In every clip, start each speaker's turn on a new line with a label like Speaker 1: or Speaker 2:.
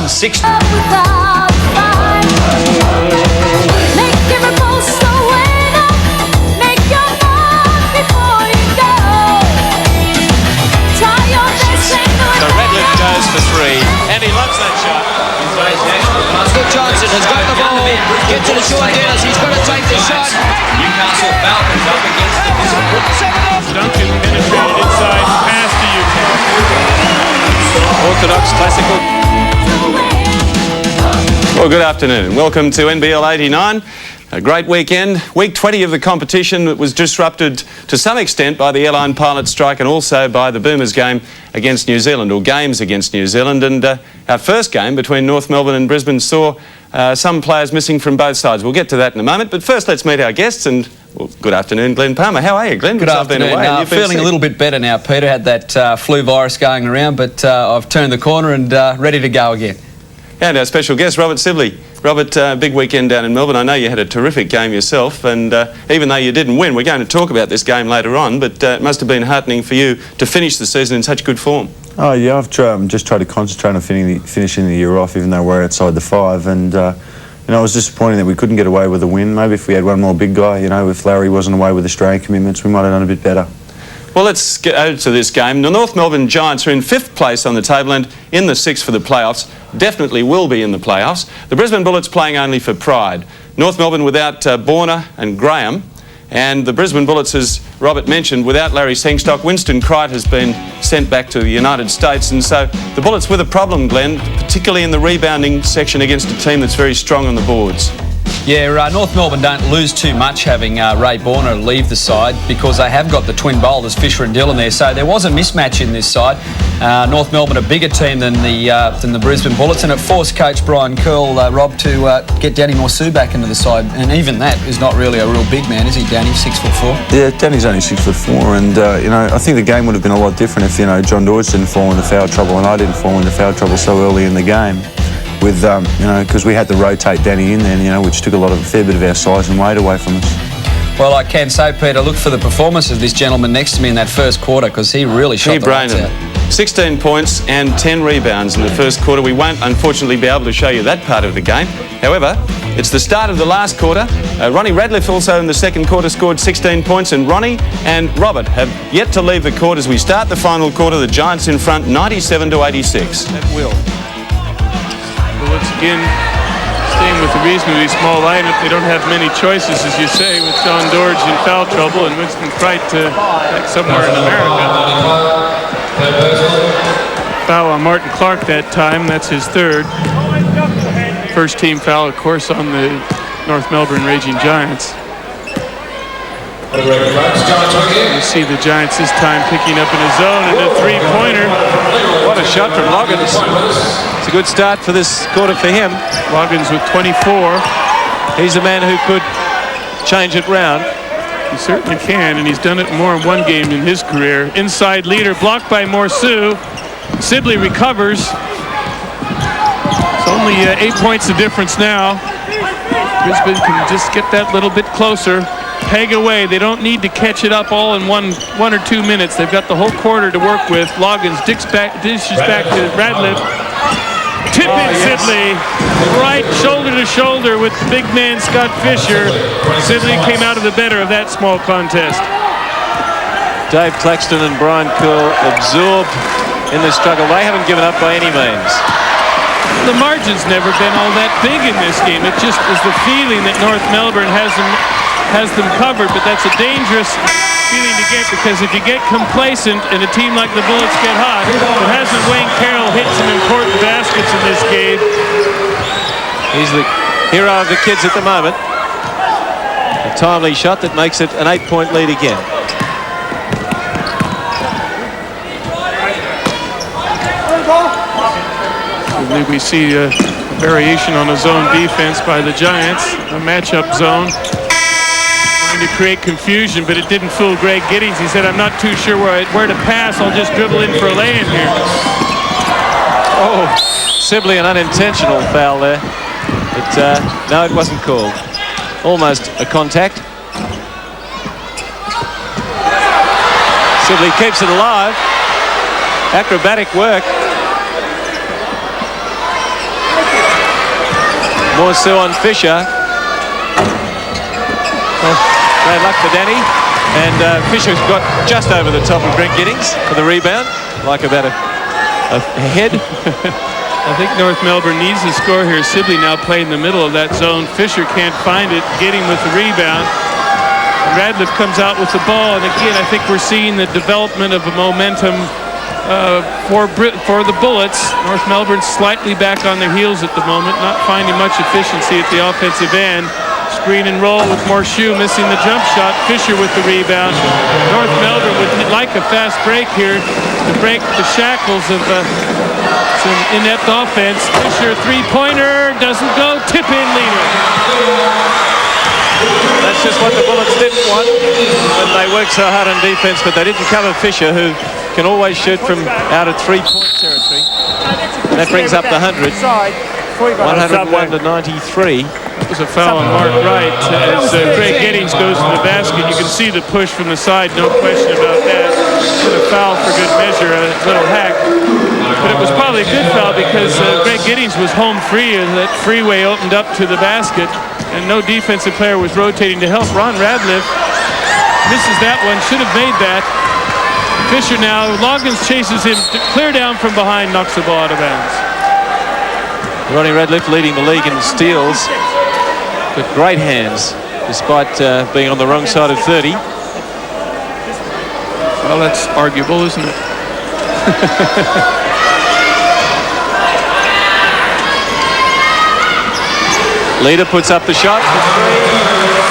Speaker 1: Melbourne 6.
Speaker 2: For three, and he loves that shot.
Speaker 3: Johnson has got the ball, gets to the short downs, he's got to take the shot.
Speaker 1: Newcastle Falcons up against the Brisbane.
Speaker 4: Duncan penetrated inside, pass to Newcastle.
Speaker 2: Orthodox classical. Well, good afternoon and welcome to NBL 89. A great weekend. Week 20 of the competition that was disrupted to some extent by the airline pilot strike and also by the Boomers game against New Zealand, or games against New Zealand. And our first game between North Melbourne and Brisbane saw some players missing from both sides. We'll get to that in a moment, but first let's meet our guests. And well, good afternoon, Glenn Palmer. How are you, Glenn?
Speaker 5: Good afternoon. I'm feeling a little bit better now, Peter. Had that flu virus going around, but I've turned the corner and ready to go again.
Speaker 2: And our special guest, Robert Sibley. Robert, big weekend down in Melbourne. I know you had a terrific game yourself, and even though you didn't win, we're going to talk about this game later on, but it must have been heartening for you to finish the season in such good form.
Speaker 6: Oh yeah, I've just tried to concentrate on finishing the year off, even though we're outside the 5, and you know, it was disappointing that we couldn't get away with a win. Maybe if we had one more big guy, you know, if Larry wasn't away with Australian commitments, we might have done a bit better.
Speaker 2: Well, let's get over to this game. The North Melbourne Giants are in 5th place on the table and in the 6th for the playoffs. Definitely will be in the playoffs. The Brisbane Bullets playing only for pride. North Melbourne without Borner and Graham. And the Brisbane Bullets, as Robert mentioned, without Larry Sengstock. Winston Crichton has been sent back to the United States. And so the Bullets with a problem, Glenn, particularly in the rebounding section against a team that's very strong on the boards.
Speaker 5: Yeah, North Melbourne don't lose too much having Ray Borner leave the side because they have got the twin bowlers, Fisher and Dillon there. So there was a mismatch in this side. North Melbourne a bigger team than the Brisbane Bullets, and it forced coach Brian Curl, Rob, to get Danny Morsu back into the side. And even that is not really a real big man, is he, Danny? 6'4"?
Speaker 6: Yeah, Danny's only 6'4", and you know, I think the game would have been a lot different if, you know, John Dawes didn't fall into foul trouble and I didn't fall into foul trouble so early in the game. With, you know, because we had to rotate Danny in there, you know, which took a fair bit of our size and weight away from us.
Speaker 5: Well, I can say, Peter, look for the performance of this gentleman next to me in that first quarter, because he really shot the lights out.
Speaker 2: 16 points and 10 rebounds in the first quarter. We won't, unfortunately, be able to show you that part of the game. However, it's the start of the last quarter. Ronnie Radcliffe also in the second quarter scored 16 points, and Ronnie and Robert have yet to leave the court as we start the final quarter. The Giants in front, 97-86.
Speaker 4: That will. Bullets again staying with a reasonably small lineup. They don't have many choices, as you say, with John Dorge in foul trouble and Winston Crichton back somewhere in America. Foul on Martin Clark that time. That's his 3rd. First team foul, of course, on the North Melbourne Raging Giants. You see the Giants this time picking up in a zone and a 3-pointer.
Speaker 2: What a shot from Loggins. It's a good start for this quarter for him.
Speaker 4: Loggins with 24.
Speaker 2: He's a man who could change it round.
Speaker 4: He certainly can, and he's done it more in one game in his career. Inside leader blocked by Morsu. Sibley recovers. It's only 8 points of difference now. Brisbane can just get that little bit closer. Peg away. They don't need to catch it up all in one or 2 minutes. They've got the whole quarter to work with. Loggins dishes back to Radcliffe. Tip in Sibley. Right shoulder to shoulder with the big man Scott Fisher. Sibley came out of the better of that small contest.
Speaker 2: Dave Claxton and Brian Curl absorbed in the struggle. They haven't given up by any means.
Speaker 4: The margin's never been all that big in this game. It just is the feeling that North Melbourne has them covered, but that's a dangerous feeling to get, because if you get complacent and a team like the Bullets get hot, but hasn't Wayne Carroll hit some important baskets in this game?
Speaker 2: He's the hero of the kids at the moment. A timely shot that makes it an 8-point lead again.
Speaker 4: We see a variation on a zone defense by the Giants, a matchup zone. To create confusion, but it didn't fool Greg Giddings. He said, I'm not too sure where to pass. I'll just dribble in for a lay-in here.
Speaker 2: Oh, Sibley, an unintentional foul there. But no, it wasn't called. Almost a contact. Sibley keeps it alive. Acrobatic work.
Speaker 7: Morsu on Fisher. Well, great luck for Danny. And Fisher's got just over the top of Brent Giddings for the rebound. Like about a head.
Speaker 4: I think North Melbourne needs to score here. Sibley now playing in the middle of that zone. Fisher can't find it. Getting with the rebound. Radcliffe comes out with the ball. And again, I think we're seeing the development of a momentum for the Bullets. North Melbourne slightly back on their heels at the moment. Not finding much efficiency at the offensive end. Screen and roll with Morshu missing the jump shot. Fisher with the rebound. North Melbourne would like a fast break here to break the shackles of some inept offense. Fisher three-pointer doesn't go. Tip in leader.
Speaker 7: That's just what the Bullets didn't want when they worked so hard on defense, but they didn't cover Fisher, who can always shoot from out of three-point territory. That brings up the 100. 101 to 93.
Speaker 4: It was a foul on Mark Wright as Greg Giddings goes to the basket. You can see the push from the side, no question about that. A foul for good measure, a little hack. But it was probably a good foul because Greg Giddings was home free and that freeway opened up to the basket and no defensive player was rotating to help. Ron Radcliffe misses that one, should have made that. Fisher now, Loggins chases him clear down from behind, knocks the ball out of bounds.
Speaker 7: Ronnie Radcliffe leading the league in steals. With great hands, despite being on the wrong side of 30.
Speaker 4: Well, that's arguable, isn't it?
Speaker 7: Leader puts up the shot for three,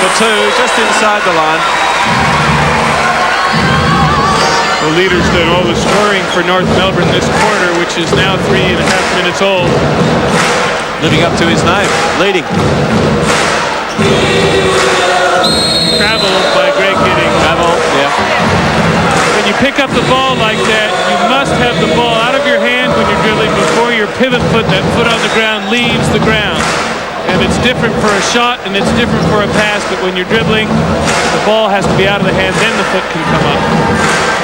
Speaker 7: for two, just inside the line.
Speaker 4: The Leader's done all the scoring for North Melbourne this quarter, which is now 3.5 minutes old.
Speaker 7: Living up to his name, leading.
Speaker 4: Travel by Greg Giddings.
Speaker 7: Travel, yeah.
Speaker 4: When you pick up the ball like that, you must have the ball out of your hand when you're dribbling before your pivot foot, that foot on the ground, leaves the ground. And it's different for a shot and it's different for a pass, but when you're dribbling, the ball has to be out of the hand, then the foot can come up.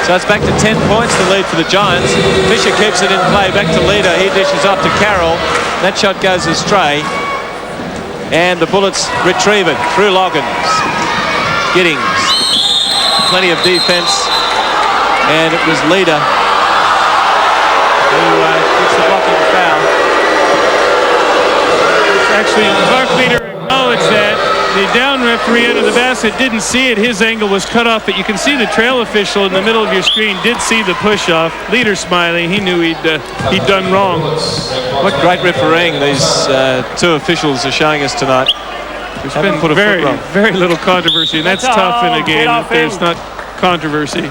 Speaker 7: So it's back to 10 points, the lead for the Giants. Fisher keeps it in play, back to Leader. He dishes off to Carroll. That shot goes astray. And the Bullets retrieve it through Loggins. Giddings. Plenty of defense. And it was Leader who gets the blocking foul.
Speaker 4: Actually, Clark Leader acknowledged that. The down referee under the basket didn't see it. His angle was cut off, but you can see the trail official in the middle of your screen did see the push-off. Leader smiling. He knew he'd done wrong.
Speaker 7: What great refereeing these two officials are showing us tonight.
Speaker 4: There's been very little controversy, and that's tough in a game if there's not controversy.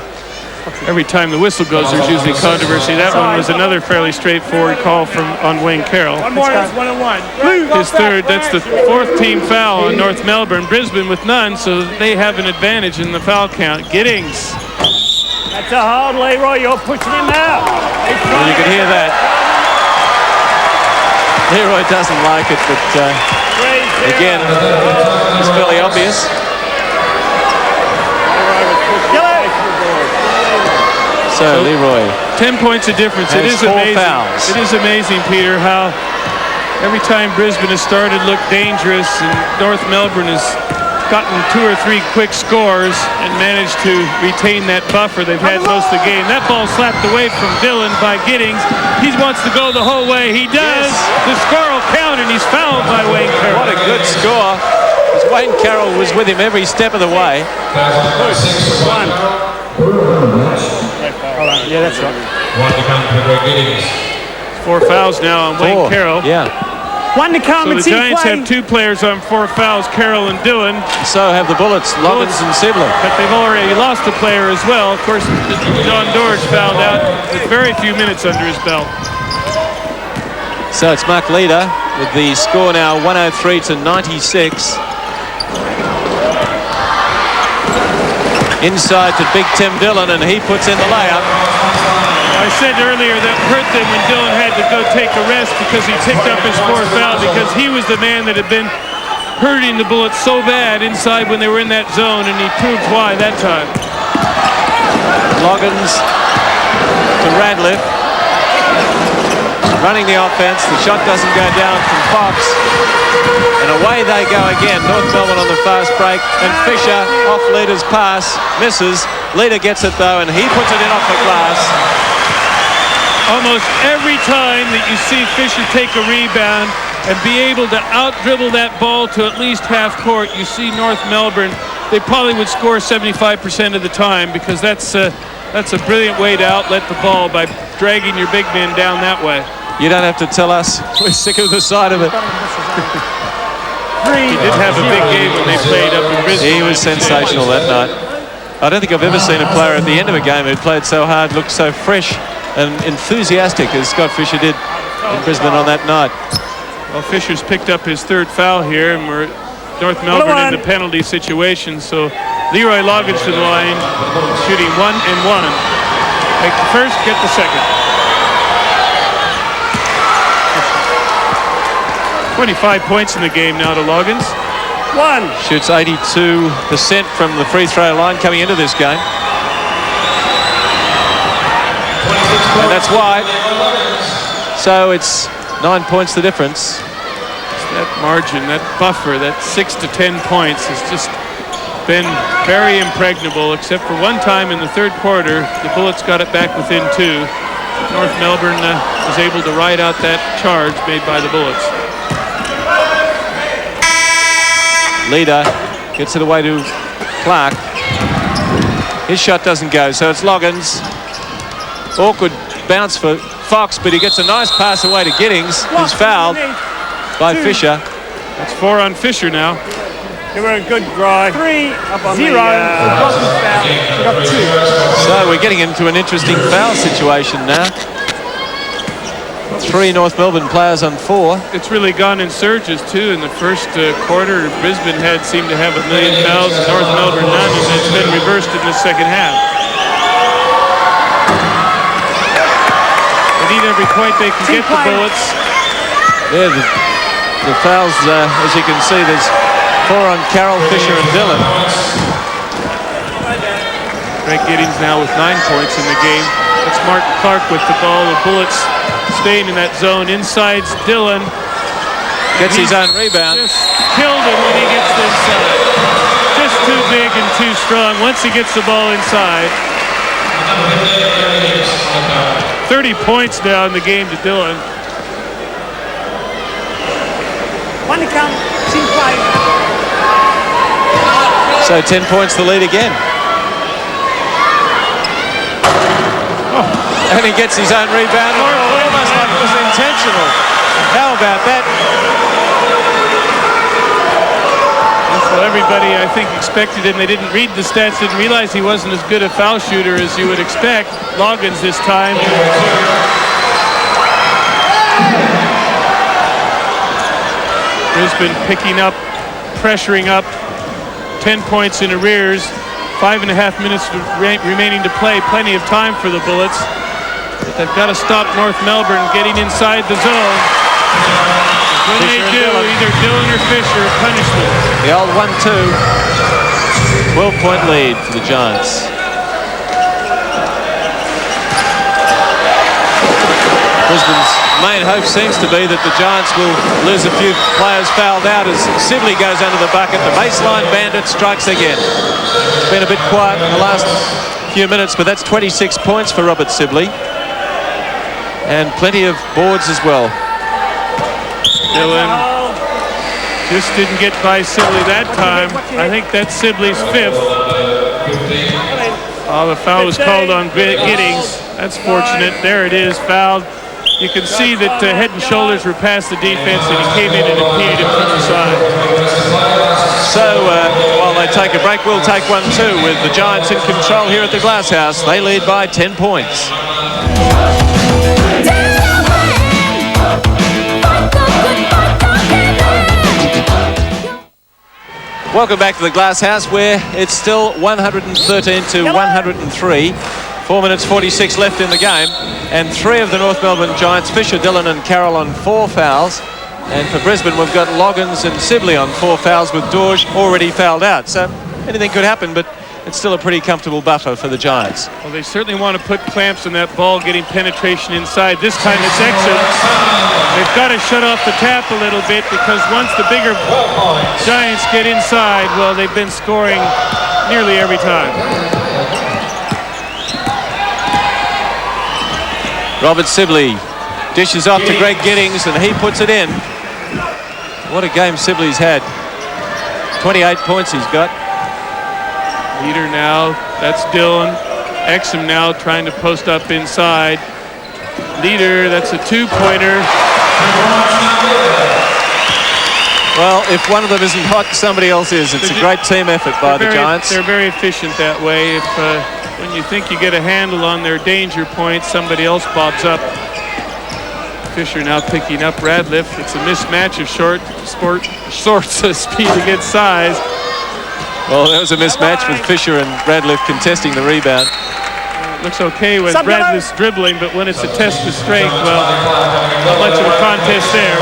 Speaker 4: Every time the whistle goes, there's usually controversy. That one was another fairly straightforward call on Wayne Carroll.
Speaker 8: One more, it's 1-1.
Speaker 4: His third, that's the fourth team foul on North Melbourne. Brisbane with none, so they have an advantage in the foul count. Giddings.
Speaker 8: That's a hold, Leroy. You're pushing him out.
Speaker 7: Well, you can hear that. Leroy doesn't like it, but again, it's fairly obvious. So Leroy,
Speaker 4: 10 points of difference. It is amazing. Fouls. It is amazing, Peter, how every time Brisbane has started looked dangerous and North Melbourne has gotten 2 or 3 quick scores and managed to retain that buffer they've had most of the game. That ball slapped away from Dillon by Giddings. He wants to go the whole way. He does. Yes. The score will count, and he's fouled by Wayne Carroll.
Speaker 7: What a good score. Wayne Carroll was with him every step of the way.
Speaker 8: Yeah, that's right.
Speaker 4: 4 fouls now on Wayne Carroll.
Speaker 7: Yeah.
Speaker 8: One to come.
Speaker 4: So the Giants have 2 players on 4 fouls, Carroll and Dillon.
Speaker 7: So have the Bullets, Loggins and Sibley.
Speaker 4: But they've already lost a player as well. Of course, John Dorge fouled out with very few minutes under his belt.
Speaker 7: So it's Mark Leader with the score now 103 to 96. Inside to Big Tim Dillon, and he puts in the layup.
Speaker 4: I said earlier that hurt them when Dillon had to go take a rest because he picked up his 4th foul, because he was the man that had been hurting the Bullets so bad inside when they were in that zone, and he proved why that time.
Speaker 7: Loggins to Radcliffe. running the offense. The shot doesn't go down from Fox. And away they go again. North Melbourne on the fast break. And Fisher off Leader's pass. Misses. Leader gets it though, and he puts it in off the glass.
Speaker 4: Almost every time that you see Fisher take a rebound and be able to out-dribble that ball to at least half court, you see North Melbourne, they probably would score 75% of the time, because that's a brilliant way to outlet the ball, by dragging your big men down that way.
Speaker 7: You don't have to tell us. We're sick of the sight of it.
Speaker 4: He did have a big game when they played up in Brisbane.
Speaker 7: He was sensational that night. I don't think I've ever seen a player at the end of a game who played so hard, looked so fresh and enthusiastic as Scott Fisher did in Brisbane on that night.
Speaker 4: Well, Fisher's picked up his third foul here, and we're North Melbourne in the penalty situation. So Leroy Loggins to the line, shooting 1 and 1. Make the first, get the second. 25 points in the game now to Loggins.
Speaker 7: Shoots 82% from the free throw line coming into this game. And that's wide. So it's 9 points the difference.
Speaker 4: That margin, that buffer, that 6 to 10 points has just been very impregnable, except for one time in the third quarter. The Bullets got it back within 2. North Melbourne was able to ride out that charge made by the Bullets.
Speaker 7: Leader gets it away to Clark. His shot doesn't go, so it's Loggins. Awkward bounce for Fox, but he gets a nice pass away to Giddings, who's fouled by Fisher.
Speaker 4: That's 4 on Fisher now.
Speaker 8: Give her a good drive. 3 up on
Speaker 3: 0.
Speaker 8: We got 2.
Speaker 7: So we're getting into an interesting foul situation now. 3 North Melbourne players on 4.
Speaker 4: It's really gone in surges too. In the first quarter, Brisbane seemed to have 1 million fouls, and North Melbourne none, and it's been reversed in the second half. They need every point they can get the Bullets.
Speaker 7: Yeah, the fouls, as you can see, there's 4 on Carroll, Fisher and Dillon.
Speaker 4: Greg Giddings now with 9 points in the game. It's Martin Clark with the ball. The Bullets staying in that zone. Inside's Dillon.
Speaker 7: Gets his own rebound.
Speaker 4: Just killed him when he gets inside. Just too big and too strong once he gets the ball inside. 30 points now in the game to Dillon.
Speaker 8: One to come. Team play.
Speaker 7: So 10 points the lead again. And he gets his own rebound. Almost like it was intentional. How about that?
Speaker 4: Well, everybody, I think, expected him. They didn't read the stats, didn't realize he wasn't as good a foul shooter as you would expect. Loggins this time. Brisbane picking up, pressuring up. 10 points in arrears. 5.5 minutes remaining to play. Plenty of time for the Bullets. But they've got to stop North Melbourne getting inside the zone. When they do, either Dillon or Fisher punish them.
Speaker 7: The old 1-2. 12-point lead for the Giants. Brisbane's main hope seems to be that the Giants will lose a few players fouled out as Sibley goes under the bucket. The baseline bandit strikes again. It's been a bit quiet in the last few minutes, but that's 26 points for Robert Sibley. And plenty of boards as well.
Speaker 4: Dillon just didn't get by Sibley that time. I think that's Sibley's 5th. Oh, the foul was called on Giddings. That's fortunate. There it is, fouled. You can see that Head and Shoulders were past the defense, and he came in and impeded him from the side.
Speaker 7: So while they take a break, we'll take one too, with the Giants in control here at the Glass House. They lead by 10 points. Welcome back to the Glass House, where it's still 113 to 103. 4 minutes 46 left in the game, and 3 of the North Melbourne Giants, Fisher, Dillon and Carroll, on 4 fouls. And for Brisbane, we've got Loggins and Sibley on 4 fouls, with Dorge already fouled out. So anything could happen, but it's still a pretty comfortable buffer for the Giants.
Speaker 4: Well, they certainly want to put clamps on that ball, getting penetration inside. This time it's Exum. They've got to shut off the tap a little bit, because once the bigger Giants get inside, well, they've been scoring nearly every time.
Speaker 7: Robert Sibley dishes off to Greg Giddings, and he puts it in. What a game Sibley's had. 28 points he's got.
Speaker 4: Leader now, that's Dillon. Exum now trying to post up inside. Leader, that's a two-pointer.
Speaker 7: Well, if one of them isn't hot, somebody else is. It's a great team effort by the Giants.
Speaker 4: They're very efficient that way. If when you think you get a handle on their danger points, somebody else bobs up. Fisher now picking up Radliff. It's a mismatch of sorts of speed against size.
Speaker 7: Well, there was a mismatch with Fisher and Radliff contesting the rebound.
Speaker 4: Looks okay with Radliff's dribbling, but when it's a test of strength, well, not much of a contest there.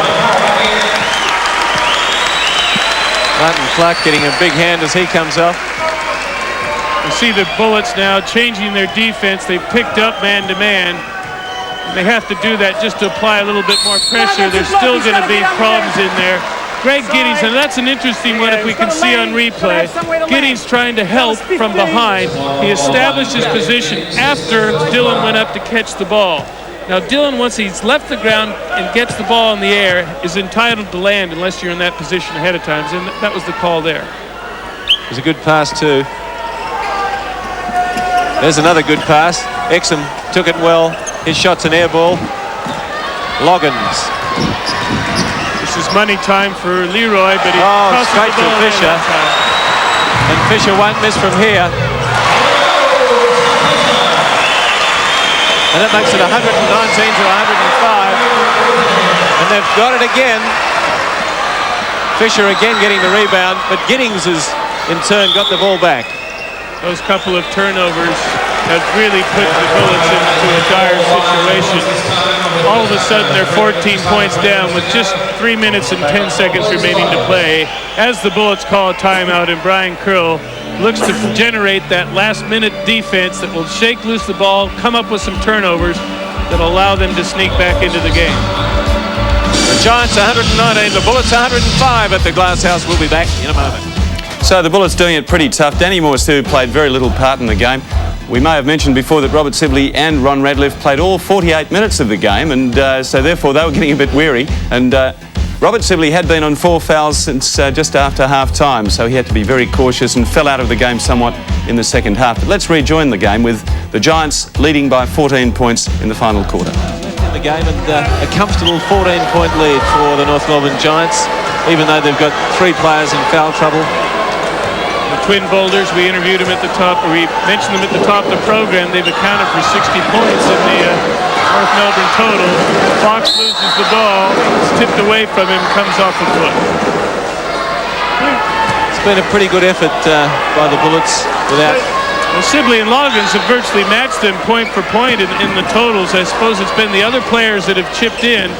Speaker 7: Martin Clark getting a big hand as he comes off.
Speaker 4: You see the Bullets now changing their defense. They've picked up man-to-man. They have to do that just to apply a little bit more pressure. There's still going to be problems in there. Greg Giddings, and that's an interesting one if we can see on replay. Giddings trying to help from behind. He established his position after Dillon went up to catch the ball. Now Dillon, once he's left the ground and gets the ball in the air, is entitled to land unless you're in that position ahead of time. And that was the call there.
Speaker 7: It was a good pass too. There's another good pass. Exum took it well. His shot's an air ball. Loggins.
Speaker 4: This is money time for Leroy, but he crosses
Speaker 7: straight
Speaker 4: the ball
Speaker 7: to Fisher. And Fisher won't miss from here. And that makes it 119 to 105. And they've got it again. Fisher again getting the rebound, but Giddings has in turn got the ball back.
Speaker 4: Those couple of turnovers have really put the Bullets into a dire situation. All of a sudden, they're 14 points down with just 3 minutes and 10 seconds remaining to play. As the Bullets call a timeout, and Brian Curl looks to generate that last-minute defense that will shake loose the ball, come up with some turnovers that will allow them to sneak back into the game.
Speaker 7: The Giants 119, the Bullets 105 at the Glass House. We'll be back in a moment.
Speaker 2: So the Bullets doing it pretty tough. Danny Morsu played very little part in the game. We may have mentioned before that Robert Sibley and Ron Radliff played all 48 minutes of the game, and so therefore they were getting a bit weary. And Robert Sibley had been on 4 fouls since just after half-time, so he had to be very cautious and fell out of the game somewhat in the second half. But let's rejoin the game with the Giants leading by 14 points in the final quarter.
Speaker 7: In the game, and a comfortable 14-point lead for the North Melbourne Giants, even though they've got 3 players in foul trouble.
Speaker 4: The Twin Boulders, we interviewed them at the top, or we mentioned them at the top of the program. They've accounted for 60 points in the North Melbourne total. Fox loses the ball, it's tipped away from him, comes off the foot.
Speaker 7: It's been a pretty good effort by the Bullets without...
Speaker 4: Well, Sibley and Loggins have virtually matched them point for point in the totals. I suppose it's been the other players that have chipped in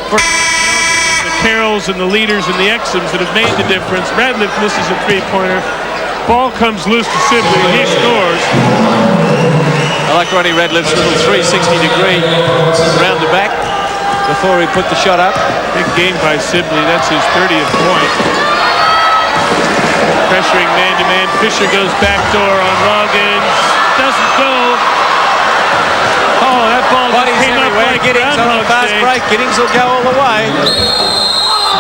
Speaker 4: for the Carrolls and the Leaders and the Exums that have made the difference. Radliff misses a three-pointer. Ball comes loose to Sibley, and he scores.
Speaker 7: I like Ronnie Radliff's little 360-degree around the back before he put the shot up.
Speaker 4: Big game by Sibley. That's his 30th point. Pressuring man-to-man. Fisher goes backdoor on Loggins. Doesn't go. Oh, that ball
Speaker 7: Bodies
Speaker 4: came up
Speaker 7: everywhere.
Speaker 4: like
Speaker 7: Giddings on the fast break. Giddings will go all the way.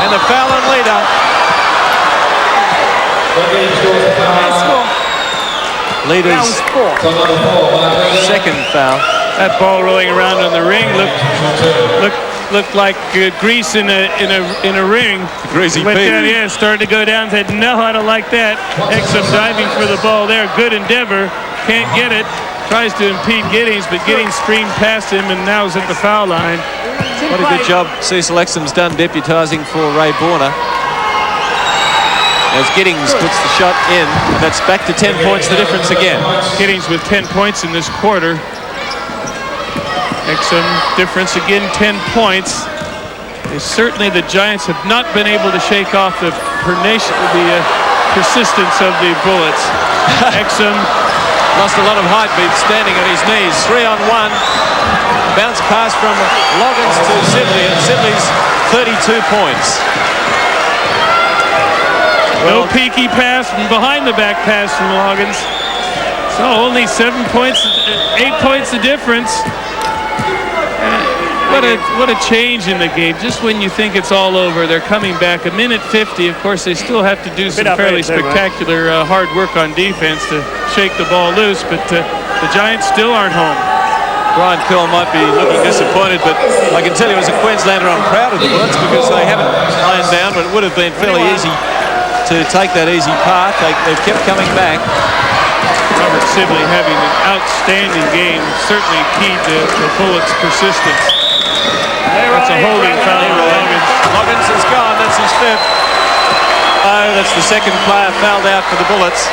Speaker 7: And the foul on Leader. Leader's second foul.
Speaker 4: That ball rolling around on the ring looked like grease in a ring.
Speaker 7: Greasy
Speaker 4: Went
Speaker 7: Pete.
Speaker 4: down, yeah, started to go down. Said, no, I don't like that. Exum diving for the ball there. Good endeavor. Can't get it. Tries to impede Giddings, but Giddings streamed past him and now is at the foul line.
Speaker 7: What a good job Cecil Exum's done deputising for Ray Borner. As Giddings puts the shot in, and that's back to 10 points, the difference again.
Speaker 4: Giddings with 10 points in this quarter. Exum difference again, 10 points. Certainly the Giants have not been able to shake off the persistence of the Bullets. Exum.
Speaker 7: Lost a lot of height, but standing on his knees. 3-on-1. Bounce pass from Loggins to Sibley, and Sibley's 32 points.
Speaker 4: No peaky pass and behind the back pass from Loggins. So only 7 points, 8 points the difference. What a change in the game. Just when you think it's all over, they're coming back. A minute 50. Of course, they still have to do some fairly spectacular hard work on defense to shake the ball loose, but the Giants still aren't home.
Speaker 7: Brian Curl might be looking disappointed, but I can tell you as a Queenslander, I'm proud of the Bullets because they haven't lain down, but it would have been fairly easy to take that easy path. They've kept coming back.
Speaker 4: Robert Sibley having an outstanding game, certainly key to the Bullets' persistence. That's a holding foul on Loggins.
Speaker 7: Loggins is gone. That's his fifth. Oh, that's the second player fouled out for the Bullets.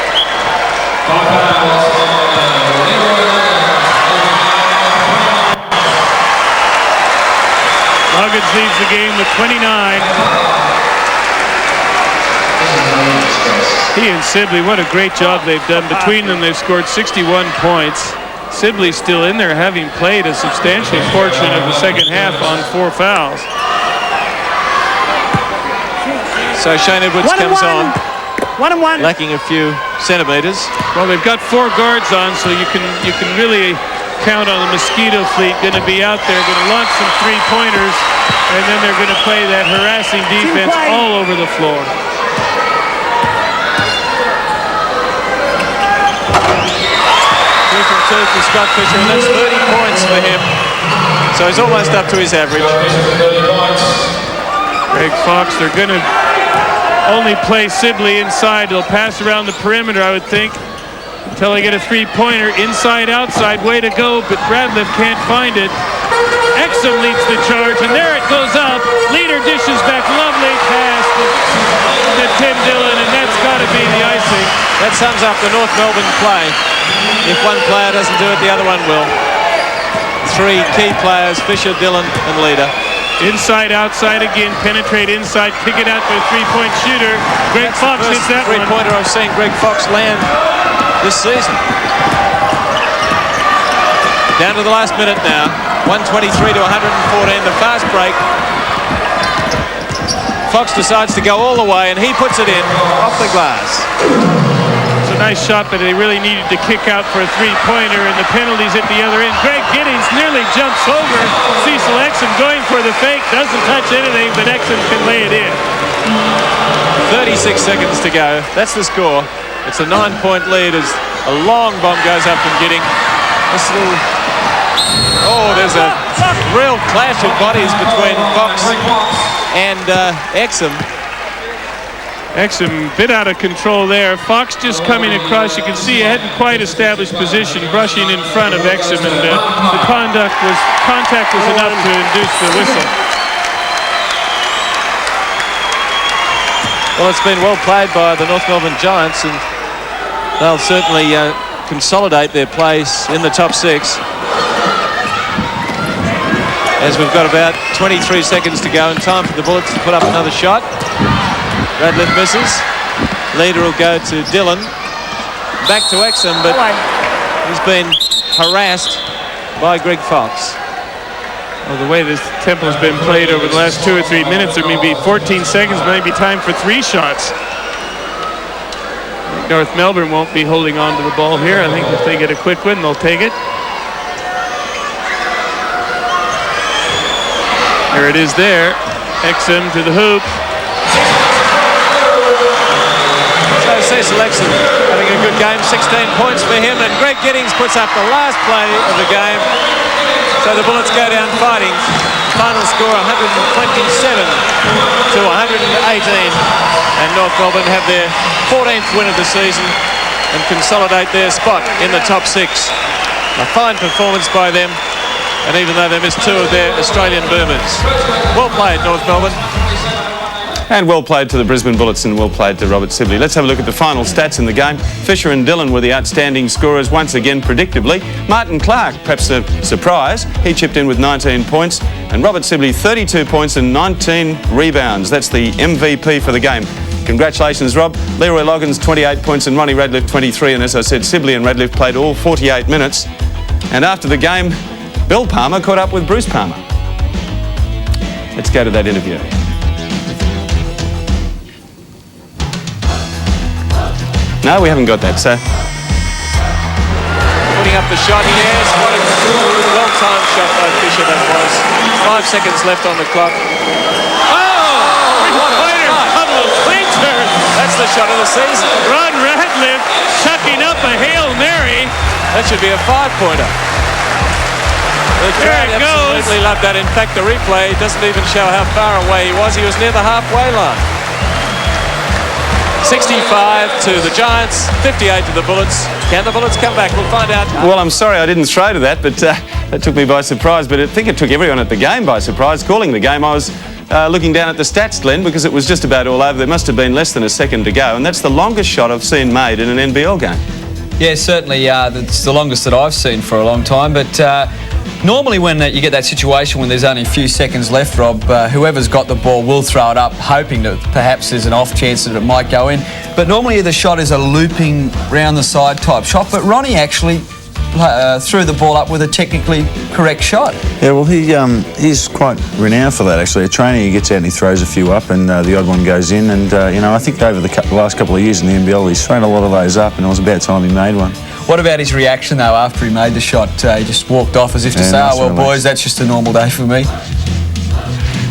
Speaker 4: Loggins leads the game with 29. He and Sibley, what a great job they've done. Between them, they've scored 61 points. Sibley's still in there, having played a substantial portion of the second half on 4 fouls.
Speaker 7: So Shane Edwards comes on.
Speaker 8: 1-1.
Speaker 7: Lacking a few centimetres.
Speaker 4: Well, they've got 4 guards on, so you can really count on the Mosquito fleet going to be out there, going to launch some 3-pointers, and then they're going to play that harassing defense all over the floor.
Speaker 7: Two for Scott Fisher, and that's 30 points for him. So he's almost up to his average.
Speaker 4: Greg Fox, they're going to only play Sibley inside. They'll pass around the perimeter, I would think, until they get a 3-pointer. Inside, outside, way to go, but Radliff can't find it. Exum leads the charge, and there it goes up. Leader dishes back, lovely pass to Tim Dillon, and that's got to be the icing.
Speaker 7: That sums up the North Melbourne play. If one player doesn't do it, the other one will. 3 key players, Fisher, Dillon, and Leader.
Speaker 4: Inside, outside again, penetrate inside, kick it out to a 3-point shooter. Greg Fox hits that one.
Speaker 7: 3-pointer I've seen Greg Fox land this season. Down to the last minute now. 123 to 114, the fast break. Fox decides to go all the way, and he puts it in off the glass.
Speaker 4: It's a nice shot, but they really needed to kick out for a 3-pointer, and the penalty's at the other end. Greg Giddings nearly jumps over Cecil Exum, going for the fake, doesn't touch anything, but Exum can lay it in.
Speaker 7: 36 seconds to go. That's the score. It's a 9-point lead as a long bomb goes up from Gidding. This little... Oh, there's a real clash of bodies between Fox and Exum.
Speaker 4: Exum a bit out of control there. Fox just coming across. You can see he hadn't quite established position, brushing in front of Exum, and the contact was enough to induce the whistle.
Speaker 7: Well, it's been well played by the North Melbourne Giants, and they'll certainly consolidate their place in the top 6. As we've got about 23 seconds to go, and time for the Bullets to put up another shot. Radliff misses. Leader will go to Dillon. Back to Exum, but he's been harassed by Greg Fox.
Speaker 4: Well, the way this tempo's been played over the last 2 or 3 minutes, there may be 14 seconds, maybe time for 3 shots. North Melbourne won't be holding on to the ball here. I think if they get a quick win, they'll take it. There it is there. Exum to the hoop.
Speaker 7: So Cecil Exum having a good game, 16 points for him, and Greg Giddings puts up the last play of the game. So the Bullets go down fighting. Final score 127 to 118, and North Melbourne have their 14th win of the season and consolidate their spot in the top 6. A fine performance by them, and even though they missed 2 of their Australian boomers. Well played, North Melbourne.
Speaker 2: And well played to the Brisbane Bullets, and well played to Robert Sibley. Let's have a look at the final stats in the game. Fisher and Dillon were the outstanding scorers once again, predictably. Martin Clark, perhaps a surprise, he chipped in with 19 points, and Robert Sibley 32 points and 19 rebounds. That's the MVP for the game. Congratulations, Rob. Leroy Loggins, 28 points, and Ronnie Radcliffe, 23. And as I said, Sibley and Radcliffe played all 48 minutes. And after the game, Bill Palmer caught up with Bruce Palmer. Let's go to that interview. No, we haven't got that, so...
Speaker 7: Putting up the shot, yes. What a well-timed shot by Fisher that was. 5 seconds left on the clock. That's the shot of the season.
Speaker 4: Ron Radcliffe chucking up a Hail Mary.
Speaker 7: That should be a 5-pointer. The crowd absolutely loved that. In fact, the replay doesn't even show how far away he was. He was near the halfway line. 65 to the Giants, 58 to the Bullets. Can the Bullets come back? We'll find out.
Speaker 2: Well, I'm sorry I didn't throw to that, but that took me by surprise. But I think it took everyone at the game by surprise. Calling the game, I was looking down at the stats, Glenn, because it was just about all over. There must have been less than a second to go, and that's the longest shot I've seen made in an NBL game.
Speaker 5: Yeah, certainly. That's the longest that I've seen for a long time. But normally when you get that situation when there's only a few seconds left, Rob, whoever's got the ball will throw it up, hoping that perhaps there's an off chance that it might go in. But normally the shot is a looping round the side type shot. But Ronnie actually threw the ball up with a technically correct shot.
Speaker 6: Yeah, well, he's quite renowned for that, actually. A trainer, he gets out and he throws a few up and the odd one goes in. And, you know, I think over the last couple of years in the NBL, he's thrown a lot of those up, and it was about time he made one.
Speaker 5: What about his reaction, though, after he made the shot? He just walked off as if to say, nice, oh, well, boys, that's just a normal day for me.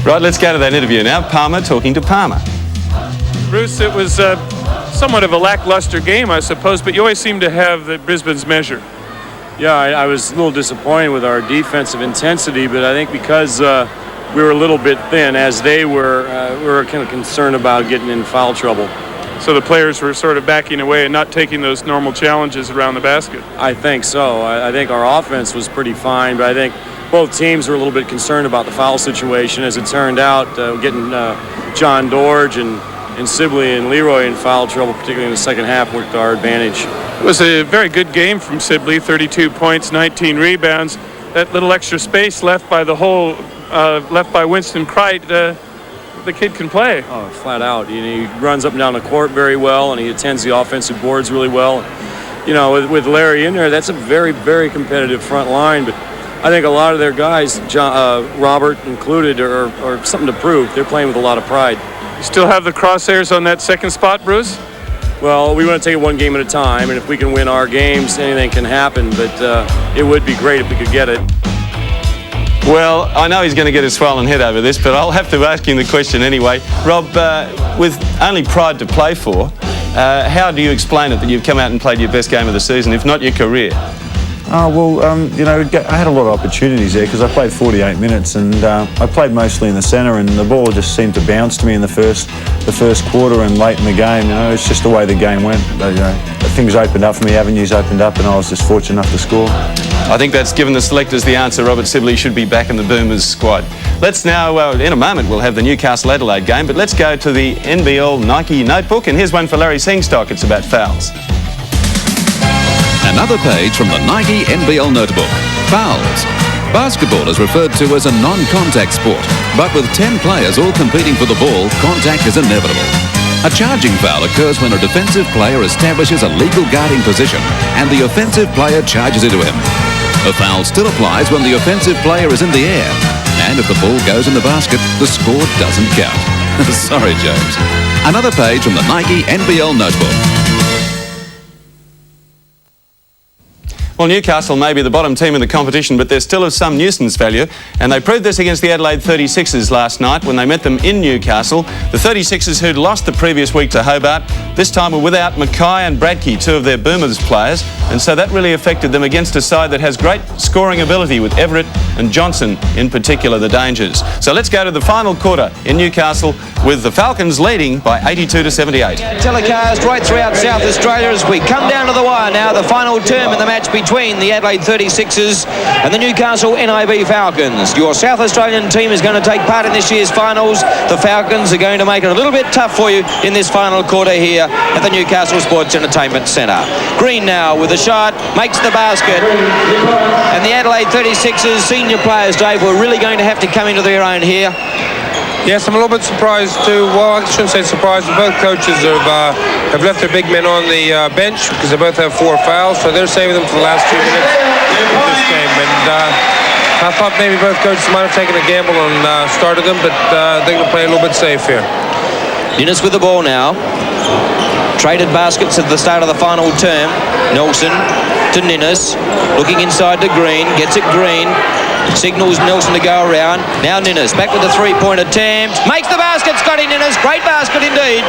Speaker 2: Right, let's go to that interview now. Palmer talking to Palmer.
Speaker 4: Bruce, it was somewhat of a lackluster game, I suppose, but you always seem to have the Brisbane's measure.
Speaker 9: Yeah, I was a little disappointed with our defensive intensity, but I think because we were a little bit thin, as they were, we were kind of concerned about getting in foul trouble.
Speaker 4: So the players were sort of backing away and not taking those normal challenges around the basket?
Speaker 9: I think so. I think our offense was pretty fine, but I think both teams were a little bit concerned about the foul situation. As it turned out, getting John Dorge and Sibley and Leroy in foul trouble, particularly in the second half, worked to our advantage.
Speaker 4: It was a very good game from Sibley, 32 points, 19 rebounds. That little extra space left by the hole, left by Winston Cricht, the kid can play.
Speaker 9: Oh, flat out. He runs up and down the court very well, and he attends the offensive boards really well. You know, with Larry in there, that's a very, very competitive front line, but I think a lot of their guys, Robert included, are something to prove. They're playing with a lot of pride.
Speaker 4: You still have the crosshairs on that second spot, Bruce?
Speaker 9: Well, we want to take it one game at a time, and if we can win our games, anything can happen, but it would be great if we could get it.
Speaker 2: Well, I know he's going to get a swollen head over this, but I'll have to ask him the question anyway. Rob, with only pride to play for, how do you explain it that you've come out and played your best game of the season, if not your career?
Speaker 6: Oh, well, you know, I had a lot of opportunities there because I played 48 minutes and I played mostly in the centre, and the ball just seemed to bounce to me in the first quarter and late in the game. You know, it's just the way the game went. You know, things opened up for me, avenues opened up, and I was just fortunate enough to score.
Speaker 2: I think that's given the selectors the answer. Robert Sibley should be back in the Boomers squad. Let's now, in a moment, we'll have the Newcastle Adelaide game, but let's go to the NBL Nike notebook, and here's one for Larry Singstock. It's about fouls.
Speaker 10: Another page from the Nike NBL notebook. Fouls. Basketball is referred to as a non-contact sport, but with 10 players all competing for the ball, contact is inevitable. A charging foul occurs when a defensive player establishes a legal guarding position and the offensive player charges into him. A foul still applies when the offensive player is in the air, and if the ball goes in the basket, the score doesn't count. Sorry, James. Another page from the Nike NBL notebook.
Speaker 2: Well, Newcastle may be the bottom team in the competition, but they're still of some nuisance value, and they proved this against the Adelaide 36ers last night when they met them in Newcastle. The 36ers, who'd lost the previous week to Hobart, this time were without Mackay and Bradkey, two of their Boomers players, and so that really affected them against a side that has great scoring ability with Everett and Johnson, in particular, the dangers. So let's go to the final quarter in Newcastle with the Falcons leading by 82-78.
Speaker 3: Telecast right throughout South Australia as we come down to the wire now, the final term in the match between the Adelaide 36ers and the Newcastle NIB Falcons. Your South Australian team is going to take part in this year's finals. The Falcons are going to make it a little bit tough for you in this final quarter here at the Newcastle Sports Entertainment Centre. Green now with a shot, makes the basket, and the Adelaide 36ers senior players, Dave, were really going to have to come into their own here.
Speaker 11: Yes, I'm a little bit surprised too. Well, I shouldn't say surprised. Both coaches have left their big men on the bench because they both have 4 fouls, so they're saving them for the last 2 minutes of this game. And I thought maybe both coaches might have taken a gamble and started them, but they're going to play a little bit safe here.
Speaker 3: Ninnis with the ball now. Traded baskets at the start of the final term. Nelson to Ninnis. Looking inside to Green. Gets it Green. Signals Nelson to go around. Now Ninnis back with the 3-point attempt. Makes the basket, Scotty Ninnis. Great basket indeed.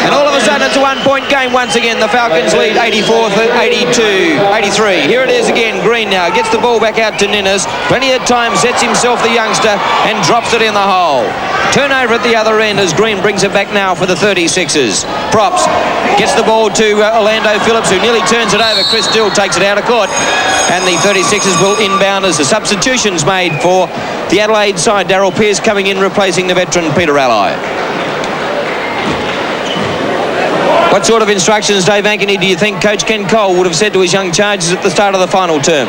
Speaker 3: And all of a sudden it's a 1-point game once again. The Falcons lead 84-83. Here it is again. Green now gets the ball back out to Ninnis. Plenty of time, sets himself the youngster and drops it in the hole. Turnover at the other end as Green brings it back now for the 36ers. Props gets the ball to Orlando Phillips, who nearly turns it over. Chris Dill takes it out of court. And the 36ers will inbound as the substitutions made for the Adelaide side. Daryl Pearce coming in, replacing the veteran Peter Ally. What sort of instructions, Dave Ankeny, do you think Coach Ken Cole would have said to his young charges at the start of the final term?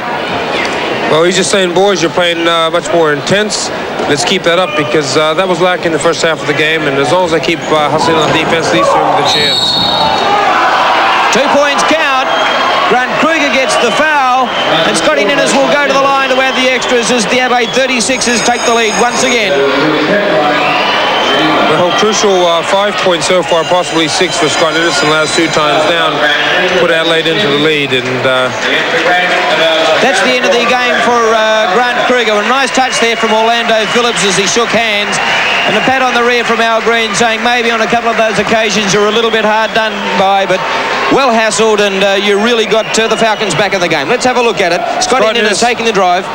Speaker 11: Well, he's just saying, boys, you're playing much more intense. Let's keep that up because that was lacking the first half of the game, and as long as I keep hustling on defense, these two have the chance.
Speaker 3: 2 points count. Grant Kruger gets the foul, and Scotty Ninnis will go to the line to add the extras as the Adelaide 36ers take the lead once again.
Speaker 11: Well, crucial 5 points so far, possibly 6 for Scott Ninnis, the last 2 times down, put Adelaide into the lead, and
Speaker 3: that's the end of the game for Grant Kruger. A nice touch there from Orlando Phillips as he shook hands, and a pat on the rear from Al Green saying maybe on a couple of those occasions you're a little bit hard done by, but well hassled, and you really got the Falcons back in the game. Let's have a look at it. Scotty Ninnis taking the drive.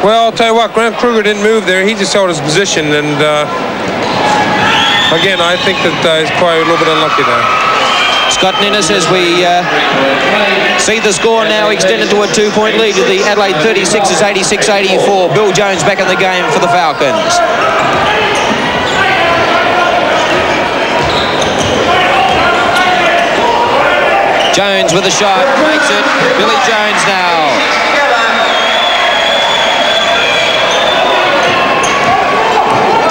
Speaker 11: Well, I'll tell you what, Grant Kruger didn't move there. He just held his position, and again, I think that he's probably a little bit unlucky there.
Speaker 3: Scott Ninnis, as we see the score now extended to a 2-point lead to the Adelaide 36ers, 86-84. Bill Jones back in the game for the Falcons. Jones with a shot, makes it. Billy Jones now.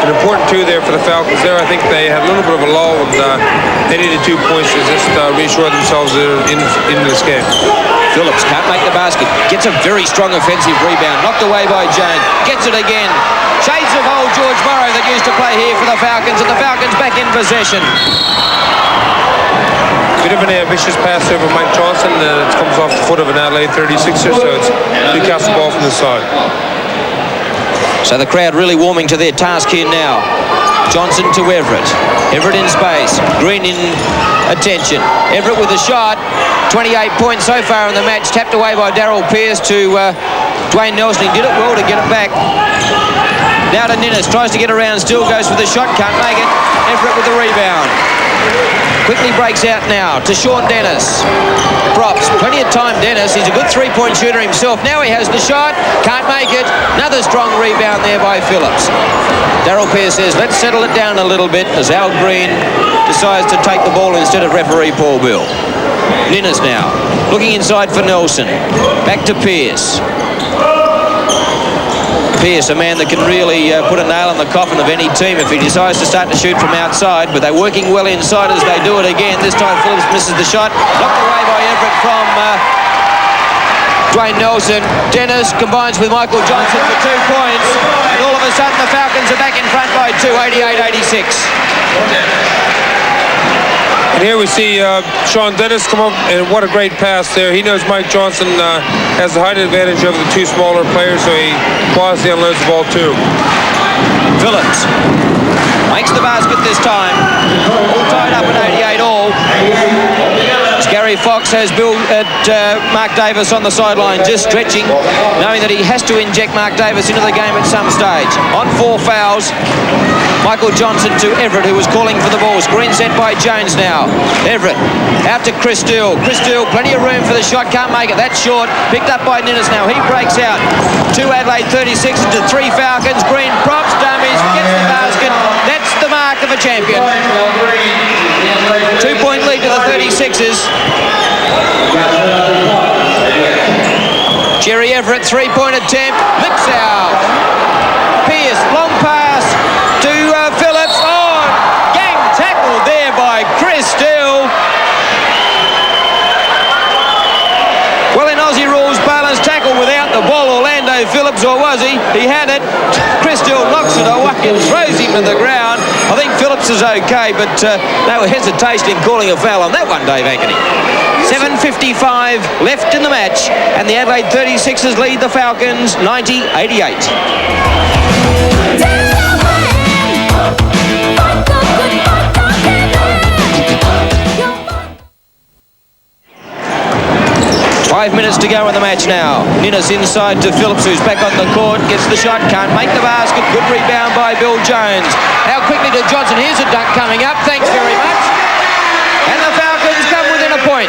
Speaker 11: An important 2 there for the Falcons there. I think they had a little bit of a lull, and they needed 2 points to just reassure themselves they're in this game.
Speaker 3: Phillips can't make the basket. Gets a very strong offensive rebound. Knocked away by Jones. Gets it again. Shades of old George Morrow that used to play here for the Falcons, and the Falcons back in possession.
Speaker 11: Bit of an ambitious pass over Mike Johnson, and it comes off the foot of an Adelaide 36er, so it's Newcastle ball from the side.
Speaker 3: So the crowd really warming to their task here now. Johnson to Everett. Everett in space. Green in attention. Everett with a shot. 28 points so far in the match. Tapped away by Daryl Pearce to Dwayne Nelson. He did it well to get it back. Now to Ninnis. Tries to get around. Still goes for the shot. Can't make it. Everett with the rebound. Quickly breaks out now to Sean Dennis. Props. Plenty of time, Dennis. He's a good 3-point shooter himself. Now he has the shot. Can't make it. Another strong rebound there by Phillips. Daryl Pearce says, let's settle it down a little bit as Al Green decides to take the ball instead of referee Paul Bill. Ninnis now. Looking inside for Nelson. Back to Pearce. Pearce, a man that can really put a nail in the coffin of any team if he decides to start to shoot from outside, but they're working well inside as they do it again. This time Phillips misses the shot. Knocked away by Everett from Dwayne Nelson. Dennis combines with Michael Johnson for 2 points, and all of a sudden the Falcons are back in front by 2, 88-86.
Speaker 11: And here we see Sean Dennis come up, and what a great pass there. He knows Mike Johnson has the height advantage over the 2 smaller players, so he quietly unloads the ball too.
Speaker 3: Phillips makes the basket this time. All tied up at 88 all. Gary Fox has Mark Davis on the sideline, just stretching, knowing that he has to inject Mark Davis into the game at some stage. On 4 fouls, Michael Johnson to Everett, who was calling for the ball. Screen set by Jones now. Everett out to Chris Dill. Chris Dill, plenty of room for the shot, can't make it. That's short. Picked up by Ninnis now. He breaks out. 2 Adelaide 36 into 3 Falcons. Green props, dummies, gets the basket. That's the mark of a champion. 2-point lead to the 36ers. Jerry Everett, 3-point attempt, lips out. Pearce, long pass, He had it. Chris Dill knocks it away and throws him to the ground. I think Phillips is okay, but no hesitation in calling a foul on that one, Dave Ankeny. 7:55 left in the match, and the Adelaide 36ers lead the Falcons 90-88. 5 minutes to go in the match now. Ninnis inside to Phillips, who's back on the court, gets the shot, can't make the basket. Good rebound by Bill Jones. Now quickly to Johnson. Here's a dunk coming up. Thanks very much. And the Falcons come within a point.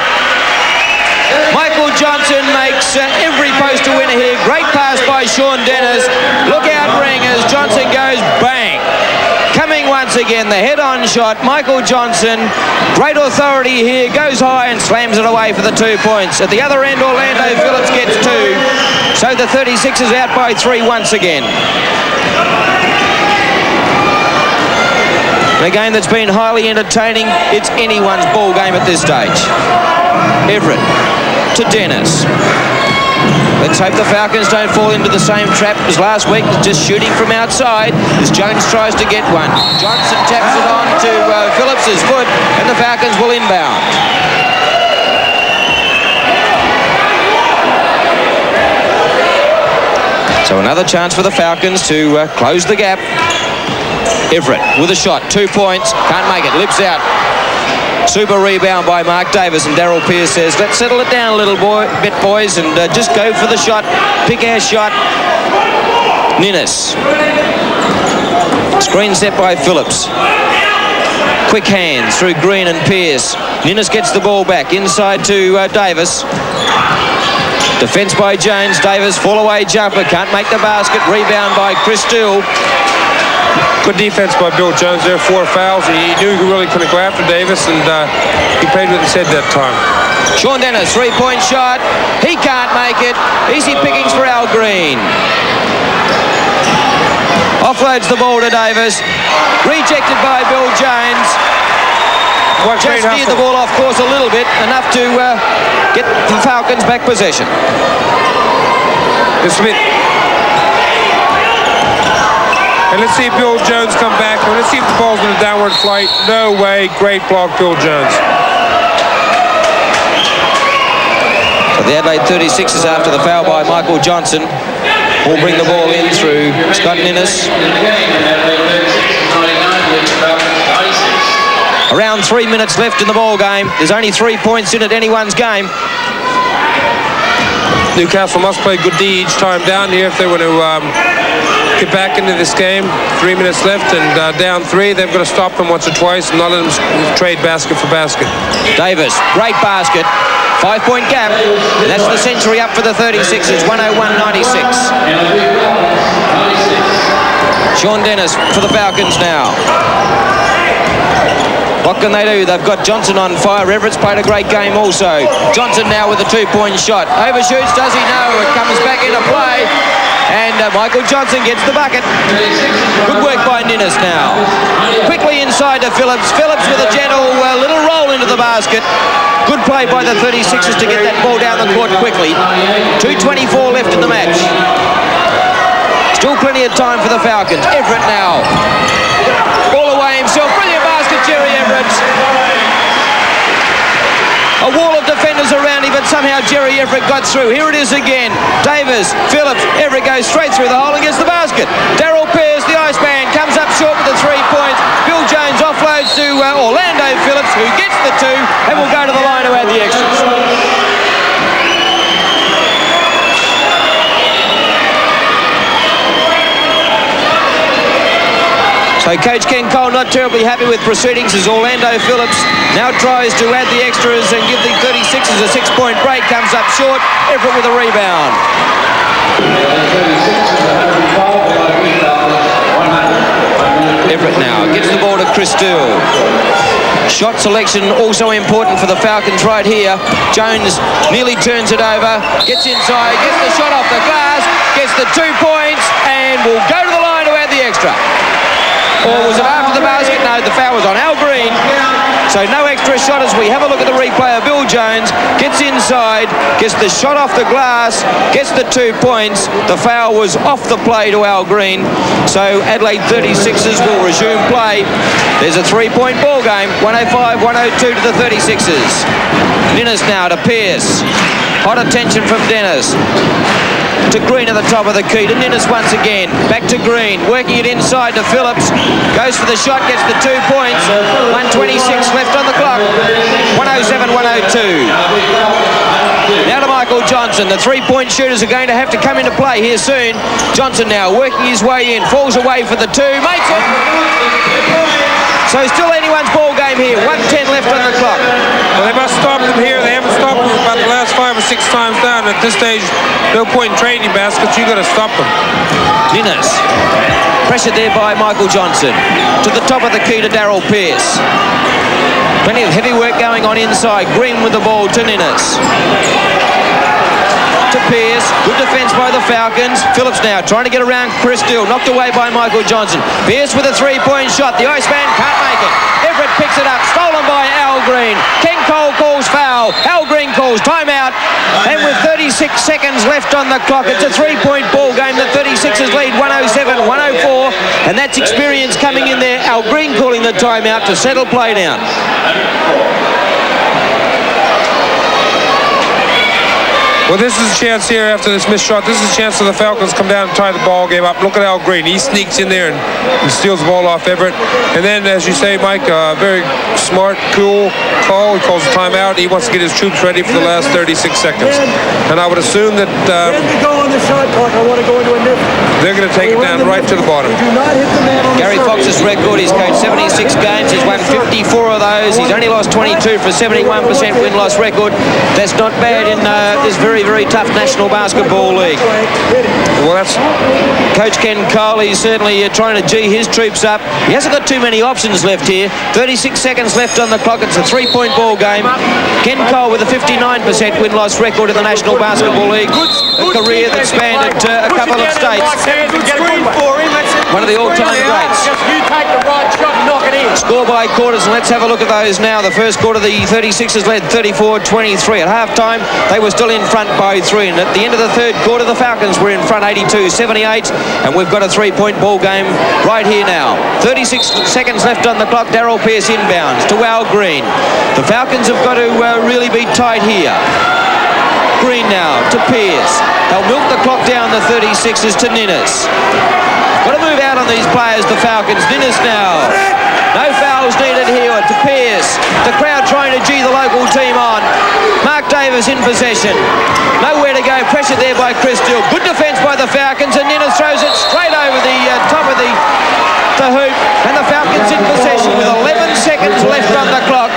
Speaker 3: Michael Johnson makes every poster winner here. Great pass by Sean Dennis. Look out, ringers. Johnson goes bang. Coming once again, the head-on shot. Michael Johnson, great authority here, goes high and slams it away for the 2 points. At the other end, Orlando Phillips gets 2. So the 36ers out by 3 once again. In a game that's been highly entertaining, it's anyone's ball game at this stage. Everett to Dennis. Let's hope the Falcons don't fall into the same trap as last week, just shooting from outside as Jones tries to get one. Johnson taps it on to Phillips' foot, and the Falcons will inbound. So another chance for the Falcons to close the gap. Everett with a shot, 2 points, can't make it, lips out. Super rebound by Mark Davis, and Daryl Pearce says, let's settle it down a little bit, boys, and just go for the shot. Pick our shot. Ninnis. Screen set by Phillips. Quick hands through Green and Pearce. Ninnis gets the ball back inside to Davis. Defence by Jones. Davis, fall-away jumper, can't make the basket. Rebound by Chris Dill.
Speaker 11: Good defense by Bill Jones there, 4 fouls. He knew he really couldn't go after Davis, and he played with his head that time.
Speaker 3: Sean Dennis, 3-point shot. He can't make it. Easy pickings for Al Green. Offloads the ball to Davis. Rejected by Bill Jones. Just near the ball off course a little bit, enough to get the Falcons back possession.
Speaker 11: Smith. And let's see Bill Jones come back. And let's see if the ball's in a downward flight. No way. Great block, Bill Jones.
Speaker 3: So the Adelaide 36ers, after the foul by Michael Johnson, will bring the ball in through Scott Ninnis. Around 3 minutes left in the ball game. There's only 3 points in at anyone's game.
Speaker 11: Newcastle must play good D each time down here if they want to get back into this game. 3 minutes left and down 3. They've got to stop them once or twice and not let them trade basket for basket.
Speaker 3: Davis, great basket. 5-point gap. And that's the century up for the 36ers. 101-96. Sean Dennis for the Falcons now. What can they do? They've got Johnson on fire. Everett's played a great game also. Johnson now with a 2-point shot. Overshoots, does he? No. It comes back into play. And Michael Johnson gets the bucket. Good work by Ninnis now. Quickly inside to Phillips. Phillips with a gentle little roll into the basket. Good play by the 36ers to get that ball down the court quickly. 2:24 left in the match. Still plenty of time for the Falcons. Everett now. All away himself. Brilliant basket, Jerry Everett. A wall of defenders around him, but somehow Jerry Everett got through. Here it is again. Davis, Phillips, Everett goes straight through the hole and gets the basket. Daryl Pearce, the Iceman, comes up short with the 3 points. Bill Jones offloads to Orlando Phillips, who gets the 2 and will go to the line to add the extras. So Coach Ken Cole not terribly happy with proceedings as Orlando Phillips now tries to add the extras and give the 36ers a 6-point break. Comes up short. Everett with a rebound. Everett now gets the ball to Chris Dill. Shot selection also important for the Falcons right here. Jones nearly turns it over, gets inside, gets the shot off the glass, gets the 2 points, and will go to the line to add the extra. Or was it after the basket? No, the foul was on Al Green. So no extra shot as we have a look at the replay of Bill Jones. Gets inside, gets the shot off the glass, gets the 2 points. The foul was off the play to Al Green. So Adelaide 36ers will resume play. There's a 3-point ball game. 105-102 to the 36ers. Dennis now to Pearce. Hot attention from Dennis. To Green at the top of the key, to Ninnis once again. Back to Green, working it inside to Phillips. Goes for the shot, gets the 2 points. 1:26 left on the clock. 107-102. Now to Michael Johnson. The 3-point shooters are going to have to come into play here soon. Johnson now working his way in. Falls away for the 2. Makes it! So still anyone's ball game here. 1:10 left on the clock.
Speaker 11: Well, they must stop them here. They haven't stopped them about the last 5 or 6 times down. At this stage, no point in trading baskets. You got to stop them.
Speaker 3: Ninnis. Pressured there by Michael Johnson. To the top of the key to Darryl Pearce. Plenty of heavy work going on inside. Green with the ball to Ninnis. To Pearce, good defence by the Falcons. Phillips now trying to get around Chris Steele, knocked away by Michael Johnson. Pearce with a 3-point shot. The Iceman can't make it. Everett picks it up, stolen by Al Green. Ken Cole calls foul. Al Green calls timeout. And with 36 seconds left on the clock, it's a 3-point ball game. The 36ers lead 107-104. And that's experience coming in there. Al Green calling the timeout to settle play down.
Speaker 11: Well, this is a chance here after this missed shot. This is a chance for the Falcons to come down and tie the ball game up. Look at Al Green. He sneaks in there and steals the ball off Everett. And then, as you say, Mike, very smart, cool call. He calls a timeout. He wants to get his troops ready for the last 36 seconds. And I would assume that they're going to take it down right to the bottom.
Speaker 3: Gary Fox's record, he's coached 76 games. He's won 54 of those. He's only lost 22 for a 71% win-loss record. That's not bad in this very, very tough National Basketball League.
Speaker 11: Well, that's
Speaker 3: Coach Ken Cole. He's certainly trying to G his troops up. He hasn't got too many options left here. 36 seconds left on the clock. It's a 3-point ball game. Ken Cole with a 59% win-loss record in the National Basketball League. A career that spanned a couple of states. One of the all-time greats.
Speaker 8: You take the right shot and knock it in.
Speaker 3: Score by quarters, and let's have a look at those now. The first quarter, the 36ers led 34-23. At halftime, they were still in front by 3. And at the end of the third quarter, the Falcons were in front 82-78. And we've got a 3-point ball game right here now. 36 seconds left on the clock. Darryl Pearce inbounds to Al Green. The Falcons have got to really be tight here. Green now to Pearce. They'll milk the clock down, the 36ers, to Ninnis. Got to move out on these players, the Falcons. Ninnis now. No fouls needed here to Pearce. The crowd trying to G the local team on. Mark Davis in possession. Nowhere to go. Pressure there by Chris Steele. Good defence by the Falcons, and Ninnis throws it straight over the top of the hoop. And the Falcons in possession with 11 seconds left on the clock.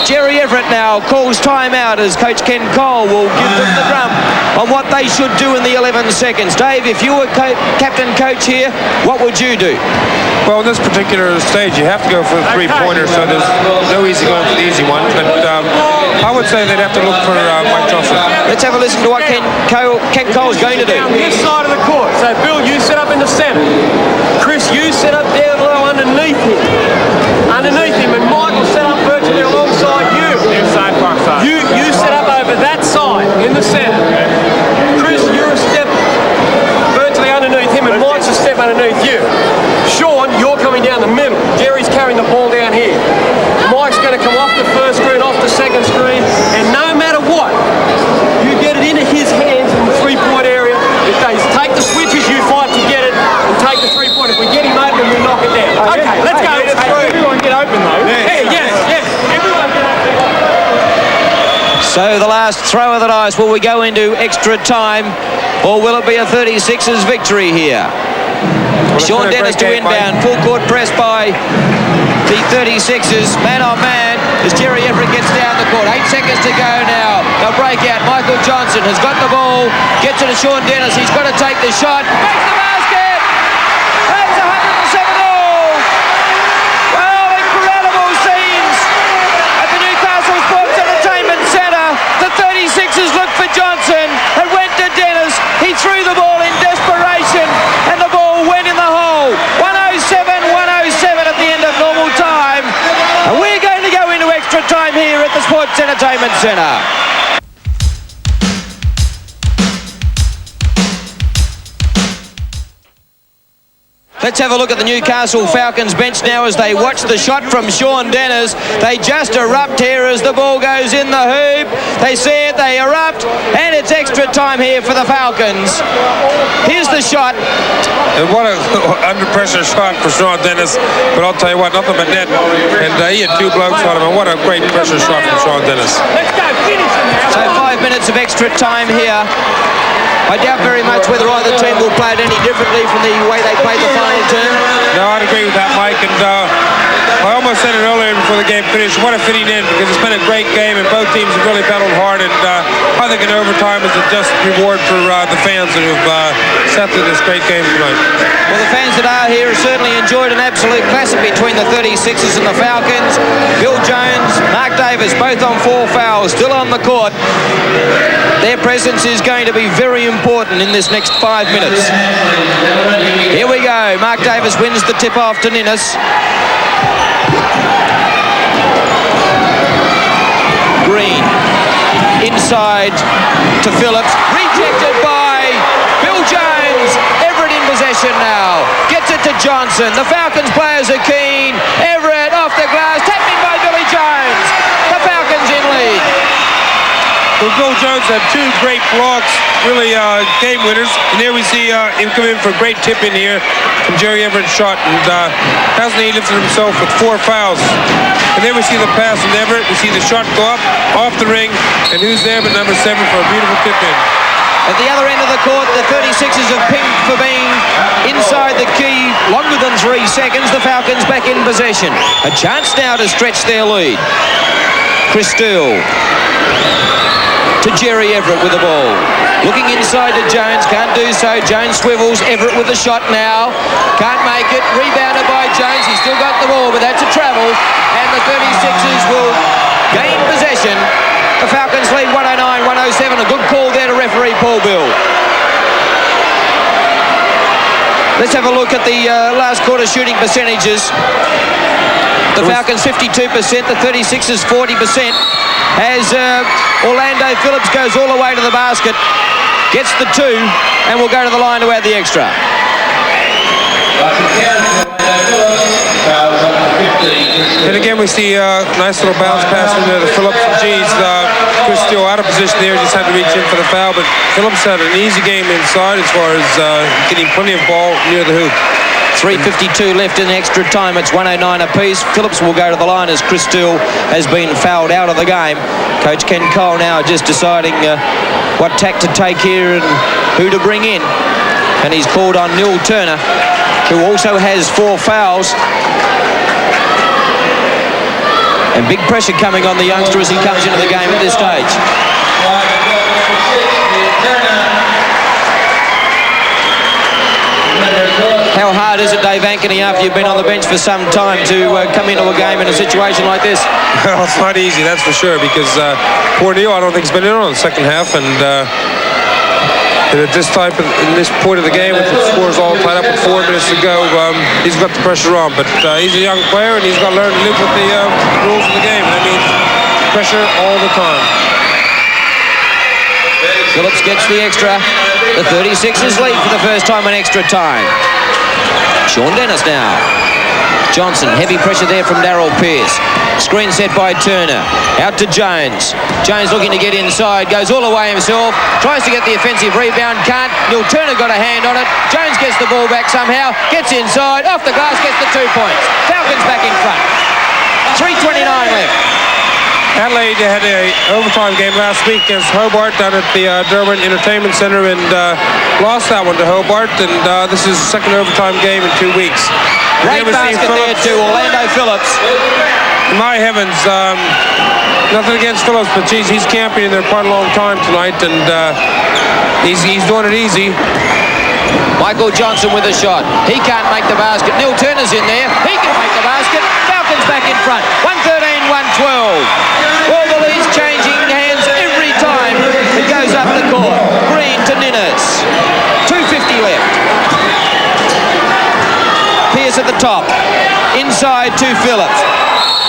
Speaker 3: Jerry Everett now calls timeout as Coach Ken Cole will give them the drum on what they should do in the 11 seconds. Dave, if you were captain coach here, what would you do?
Speaker 11: Well, in this particular stage, you have to go for the 3-pointer, so there's no easy going for the easy one. But I would say they'd have to look for Mike Johnson.
Speaker 3: Let's have a listen to what Ken Cole's going to do.
Speaker 8: Down this side of the court. So, Bill, you set up in the centre. Chris, you set up down low underneath him. And Michael set up virtually alongside you. You set up over that side in the centre. Chris, you're a step virtually underneath him, and Mike's a step underneath you. Sean, you're coming down the middle. Jerry's carrying the ball down here. Mike's going to come off the first screen, off the second screen, and no matter what, you get it into his hands in the 3-point area. If they take the switches, you fight to get it and take the 3-point. If we get him open, we knock it down. Okay, let's go. Everyone get open, though. Yes. Everyone get open.
Speaker 3: So the last throw of the dice, will we go into extra time, or will it be a 36ers victory here? Sean Dennis to inbound, full court press by the 36ers, man on man as Jerry Everett gets down the court. 8 seconds to go now. They'll break out. Michael Johnson has got the ball, gets it to Sean Dennis. He's got to take the shot. Makes the basket! That's 107 all! Well, incredible scenes at the Newcastle Sports Entertainment Centre. The 36ers looked for Johnson. It went to Dennis. He threw the ball in desperation, and the ball went in the hole. 107-107 at the end of normal time. Sports Entertainment Centre. Let's have a look at the Newcastle Falcons bench now as they watch the shot from Sean Dennis. They just erupt here as the ball goes in the hoop. They see it, they erupt, and it's extra time here for the Falcons. Here's the shot.
Speaker 11: And what a under pressure shot for Sean Dennis. But I'll tell you what, nothing but net. And he had two blokes on him, and what a great pressure shot from Sean Dennis.
Speaker 8: Let's go, finish him now.
Speaker 3: So 5 minutes of extra time here. I doubt very much whether either team will play it any differently from the way they played the final term.
Speaker 11: No, I'd agree with that, Mike. And I almost said it earlier before the game finished. What a fitting in, because it's been a great game and both teams have really battled hard. And I think in overtime is a just reward for the fans that have sat through this great game tonight.
Speaker 3: Well, the fans that are here have certainly enjoyed an absolute classic between the 36ers and the Falcons. Bill Jones, Mark Davis, both on 4 fouls, still on the court. Their presence is going to be very important in this next 5 minutes. Here we go. Mark Davis wins the tip-off to Ninnis. Green inside to Phillips. Rejected by Bill Jones. Everett in possession now. Gets it to Johnson. The Falcons players are keen. Everett off the glass. Tapped in by Billy Jones. The Falcons in lead.
Speaker 11: Well, Bill Jones had 2 great blocks, really game winners. And there we see him come in for a great tip in here from Jerry Everett's shot. And hasn't he lifted himself with 4 fouls. And then we see the pass from Everett. We see the shot go up, off the ring. And who's there but number 7 for a beautiful tip in.
Speaker 3: At the other end of the court, the 36ers have pinged for being inside the key longer than 3 seconds. The Falcons back in possession. A chance now to stretch their lead. Chris Steele to Jerry Everett with the ball. Looking inside to Jones, can't do so. Jones swivels, Everett with the shot now. Can't make it, rebounded by Jones. He's still got the ball, but that's a travel. And the 36ers will gain possession. The Falcons lead 109-107. A good call there to referee Paul Bill. Let's have a look at the last quarter shooting percentages. The Falcons 52%, the 36ers 40%. As Orlando Phillips goes all the way to the basket, gets the 2, and will go to the line to add the extra.
Speaker 11: And again, we see a nice little bounce pass into the Phillips. Geez, Chris Steele out of position there, just had to reach in for the foul, but Phillips had an easy game inside as far as getting plenty of ball near the hoop.
Speaker 3: 3:52 left in extra time. It's 109 apiece. Phillips will go to the line as Chris Steele has been fouled out of the game. Coach Ken Cole now just deciding what tack to take here and who to bring in. And he's called on Neil Turner, who also has 4 fouls. And big pressure coming on the youngster as he comes into the game at this stage. How hard is it, Dave Ankeny, after you've been on the bench for some time to come into a game in a situation like this?
Speaker 11: Well, it's not easy, that's for sure, because poor Neil, I don't think he's been in on the second half, and at this point of the game, with the scores all tied up with 4 minutes to go, he's got the pressure on. But he's a young player, and he's got to learn to live with the rules of the game. That means pressure all the time.
Speaker 3: Phillips gets the extra. The 36ers lead for the first time in extra time. Sean Dennis now. Johnson, heavy pressure there from Darryl Pearce. Screen set by Turner. Out to Jones. Jones looking to get inside. Goes all the way himself. Tries to get the offensive rebound. Can't. Neil Turner got a hand on it. Jones gets the ball back somehow. Gets inside. Off the glass. Gets the 2 points. Falcons back in front. 3:29 left.
Speaker 11: Adelaide had an overtime game last week against Hobart down at the Durban Entertainment Centre and lost that one to Hobart. And this is the second overtime game in 2 weeks.
Speaker 3: Great basket there to Orlando Phillips.
Speaker 11: My heavens, nothing against Phillips, but geez, he's camping in there quite a long time tonight, and he's doing it easy.
Speaker 3: Michael Johnson with a shot. He can't make the basket. Neil Turner's in there. He can make the basket. Falcons back in front. 113-112. All the leads changing hands every time it goes up the court. Green to Ninnis. 2:50 left. Pearce at the top. Inside to Phillips.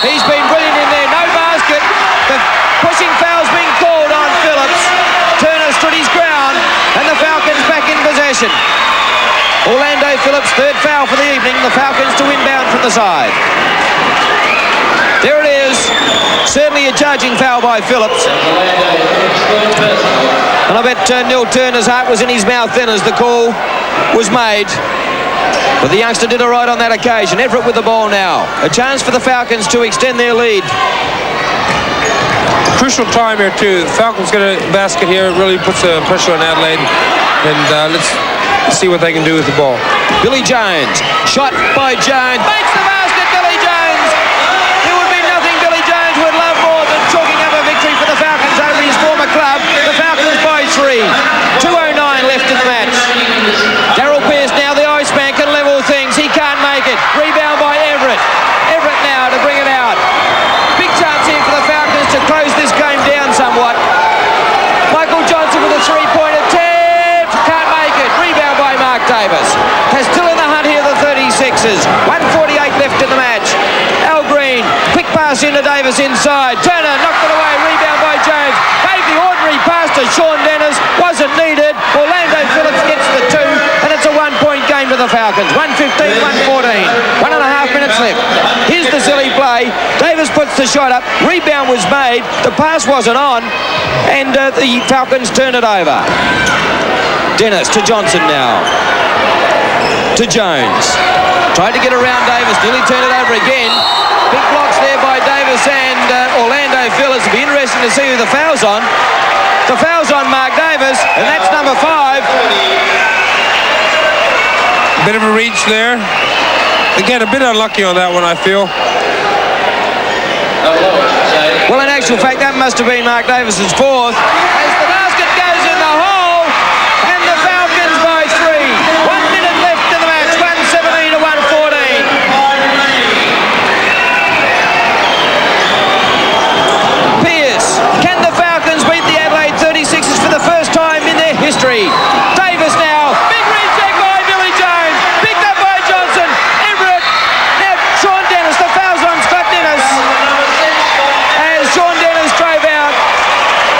Speaker 3: He's been brilliant in there. No basket. The Pushing foul's being called on Phillips. Turner stood his ground, and the Falcons back in possession. Orlando Phillips, third foul for the evening. The Falcons to inbound from the side. There it is. Certainly a judging foul by Phillips. And I bet Neil Turner's heart was in his mouth then as the call was made. But the youngster did all right on that occasion. Everett with the ball now. A chance for the Falcons to extend their lead.
Speaker 11: Crucial time here too. The Falcons get a basket here. It really puts pressure on Adelaide. And let's see what they can do with the ball.
Speaker 3: Billy Jones. Shot by Jones. Makes the basket, Billy Jones. There would be nothing Billy Jones would love more than chalking up a victory for the Falcons over his former club. The Falcons by 3. 2:09 left in the match. Darryl Pearce now, the Iceman, can level things. He can't make it. Rebound by Everett. Everett now to bring it out. Big chance here for the Falcons to close this game down somewhat. Michael Johnson with a three-point attempt. Can't make it. Rebound by Mark Davis. Has still in the hunt here the 36ers. 1:48 left in the match. Al Green, quick pass into Davis inside. Turner knocked it away. Rebound by Jones. Gave the ordinary pass to Sean Dennis. Wasn't needed. Orlando Phillips gets the 2, and it's a one-point game to the Falcons. 1:15, 1:14. 1.5 minutes left. Here's the silly play. Davis puts the shot up. Rebound was made. The pass wasn't on, and the Falcons turn it over. Dennis to Johnson now. To Jones. Tried to get around Davis. Nearly turned it over again. Big blocks there by Davis and Orlando Phillips. It'll be interesting to see who the foul's on. The foul's on Mark Davis, and that's number 5.
Speaker 11: Bit of a reach there. Again, a bit unlucky on that one, I feel.
Speaker 3: Well, in actual fact, that must have been Mark Davis's 4th. As the basket goes in the hole, and the Falcons by 3. 1 minute left in the match. 1:17 to 1:14. Pearce. Can the Falcons beat the Adelaide 36ers for the first time in their history? Davis now. Big reject by Billy Jones. Picked up by Johnson. Everett. Now Sean Dennis. The foul's on Scott Dennis. As Sean Dennis drove out.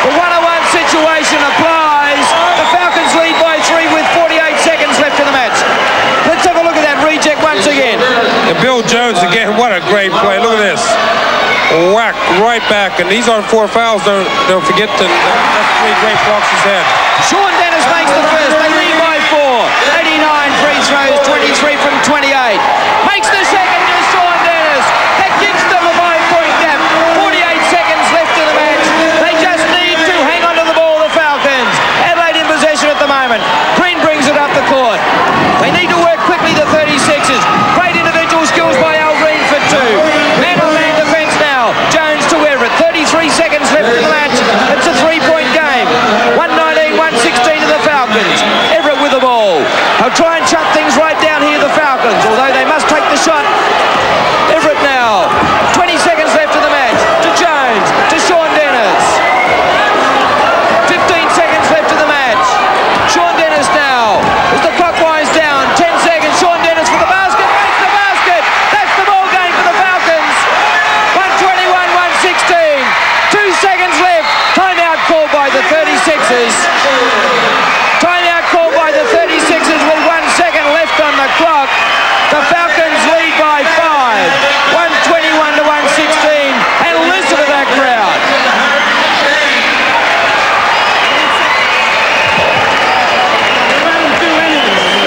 Speaker 3: The 1-on-1 situation applies. The Falcons lead by 3 with 48 seconds left in the match. Let's have a look at that reject once again.
Speaker 11: And Bill Jones again, what a great play. Look at this. Whack right back, and these aren't 4 fouls. Don't forget that that's 3 great blocks he's had.
Speaker 3: Sean Dennis makes the first. They lead by 4. 89 free throws, 23 from 28. Makes the second to Sean Dennis. That gives them a 5-point gap. 48 seconds left in the match. They just need to hang on to the ball, the Falcons. Adelaide in possession at the moment. Green brings it up the court. They need to work quickly, the 36ers. Great individual skills by Al Green for 2. Man-on-man defence now. Jones to Everett. 33 seconds left in the match. It's a 3-point game. 1:19, 1:16 to the Falcons. Everett with the ball. They'll try and shut things right down here, the Falcons, although they must take the shot. Everett now. 20 seconds left in the match. To Jones. To Sean Dennis. 15 seconds left in the match. Sean Dennis now. As the clock winds down. 10 seconds. Sean Dennis for the basket. Makes the basket. That's the ball game for the Falcons. 1:21, 1:16. 2 seconds left. Timeout called by the 36ers. Timeout called by the 36ers with 1 second left on the clock. The Falcons lead by 5. 1:21 to 1:16. And listen to that crowd.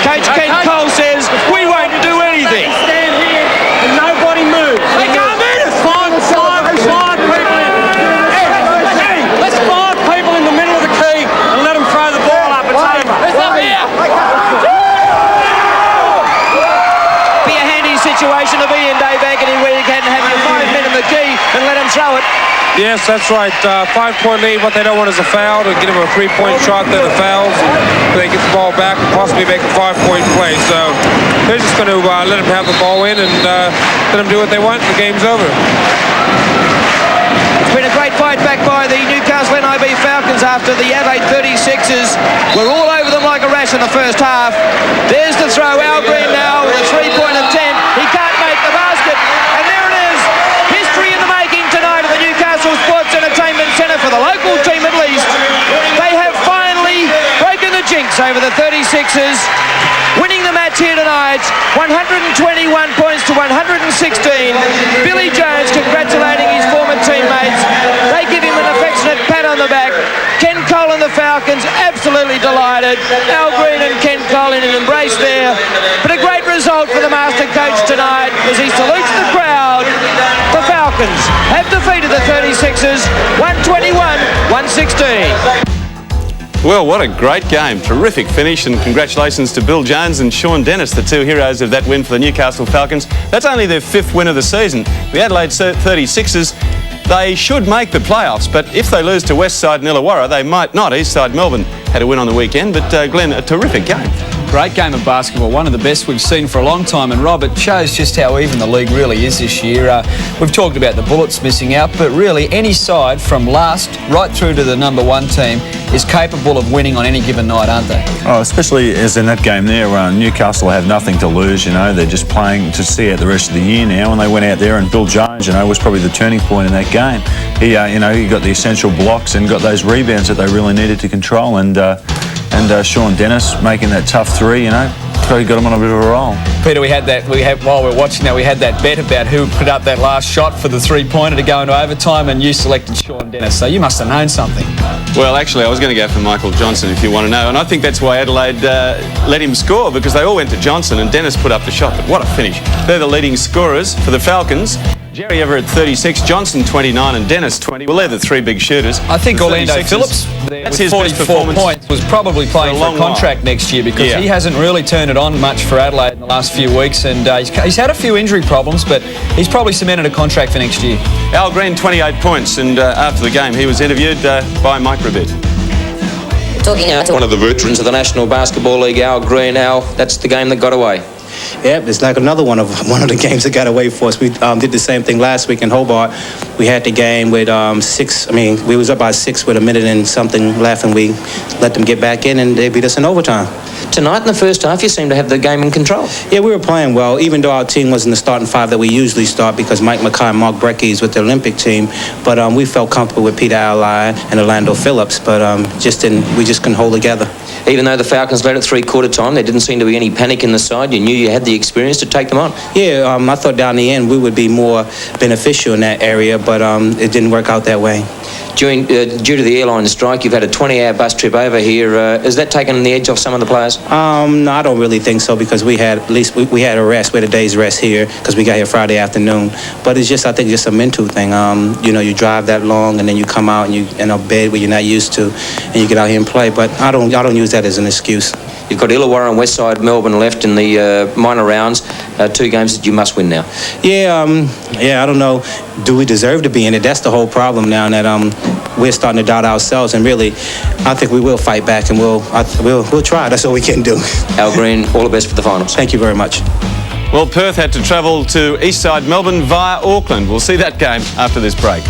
Speaker 3: Coach Ken Cole says, we won't do anything.
Speaker 8: Stand here and nobody moves. They can't move it. Five people in. Hey, let's 5 people in the middle of the key and let them throw the ball up. It's over. It's up here.
Speaker 3: Be a handy situation to be in, Dave Agony, where you can have your 5 men in the key and let them throw it.
Speaker 11: Yes, that's right. 5-point lead. What they don't want is a foul to get them a 3-point shot, then the fouls. They get the ball back and possibly make a 5-point play. So they're just going to let them have the ball in and let them do what they want. The game's over.
Speaker 3: It's been a great fight back by the Newcastle NIB Falcons after the Adelaide 36ers were all over them like a rash in the first half. There's the throw. Al Green now with a 3-point attempt. He can't make the basket. And there it is. History in the making tonight at the Newcastle Sports Entertainment Centre. favour, the 36ers. Winning the match here tonight, 121 points to 116. Billy Jones congratulating his former teammates. They give him an affectionate pat on the back. Ken Cole and the Falcons absolutely delighted. Al Green and Ken Cole in an embrace there. But a great result for the master coach tonight as he salutes the crowd. The Falcons have defeated the 36ers 121-116.
Speaker 2: Well, what a great game. Terrific finish, and congratulations to Bill Jones and Sean Dennis, the two heroes of that win for the Newcastle Falcons. That's only their 5th win of the season. The Adelaide 36ers, they should make the playoffs, but if they lose to Westside and Illawarra, they might not. Eastside Melbourne had a win on the weekend, but Glenn, a terrific game.
Speaker 5: Great game of basketball, one of the best we've seen for a long time, and Rob, it shows just how even the league really is this year. We've talked about the Bullets missing out, but really any side from last right through to the number 1 team is capable of winning on any given night, aren't they?
Speaker 6: Oh, especially as in that game there, Newcastle have nothing to lose, they're just playing to see out the rest of the year now, and they went out there, and Bill Jones, was probably the turning point in that game. He got the essential blocks and got those rebounds that they really needed to control, and Sean Dennis making that tough 3, probably got him on a bit of a roll.
Speaker 5: Peter, while we're watching that, we had that bet about who put up that last shot for the 3-pointer to go into overtime, and you selected Sean Dennis, so you must have known something.
Speaker 2: Well, actually, I was going to go for Michael Johnson, if you want to know, and I think that's why Adelaide let him score, because they all went to Johnson and Dennis put up the shot, but what a finish. They're the leading scorers for the Falcons. Jerry Everett 36, Johnson 29 and Dennis 20. Well, they're the 3 big shooters.
Speaker 5: I think Orlando Phillips,
Speaker 2: that's
Speaker 5: with
Speaker 2: his
Speaker 5: 44 points, was probably playing for a contract next year, because he hasn't really turned it on much for Adelaide in the last few weeks, and he's had a few injury problems, but he's probably cemented a contract for next year.
Speaker 2: Al Green 28 points, and after the game he was interviewed by Mike Rabid.
Speaker 3: Talking out to one of the veterans of the National Basketball League, Al Green. Al, that's the game that got away.
Speaker 12: Yeah, it's like another one of the games that got away for us. We did the same thing last week in Hobart. We had the game with 6. We was up by 6 with a minute and something left, and we let them get back in, and they beat us in overtime.
Speaker 3: Tonight in the first half, you seem to have the game in control.
Speaker 12: Yeah, we were playing well, even though our team wasn't the starting 5 that we usually start, because Mike Mackay and Mark Brecky is with the Olympic team. But we felt comfortable with Peter Alli and Orlando Phillips, but we just couldn't hold together.
Speaker 3: Even though the Falcons led at 3/4 time, there didn't seem to be any panic in the side. You knew you had the experience to take them on.
Speaker 12: Yeah, I thought down the end we would be more beneficial in that area, but it didn't work out that way.
Speaker 3: Due to the airline strike, you've had a 20-hour bus trip over here. Has that taken the edge off some of the players?
Speaker 12: No, I don't really think so, because we had a rest. We had a day's rest here because we got here Friday afternoon. But it's just, I think, just a mental thing. You drive that long, and then you come out and you in a bed where you're not used to, and you get out here and play. But I don't use that as an excuse.
Speaker 3: You've got Illawarra and Westside Melbourne left in the minor rounds. 2 games that you must win now.
Speaker 12: Yeah, I don't know. Do we deserve to be in it? That's the whole problem now, that we're starting to doubt ourselves. And really, I think we will fight back, and we'll try. That's all we can do.
Speaker 3: Al Green, all the best for the finals.
Speaker 12: Thank you very much.
Speaker 2: Well, Perth had to travel to Eastside Melbourne via Auckland. We'll see that game after this break.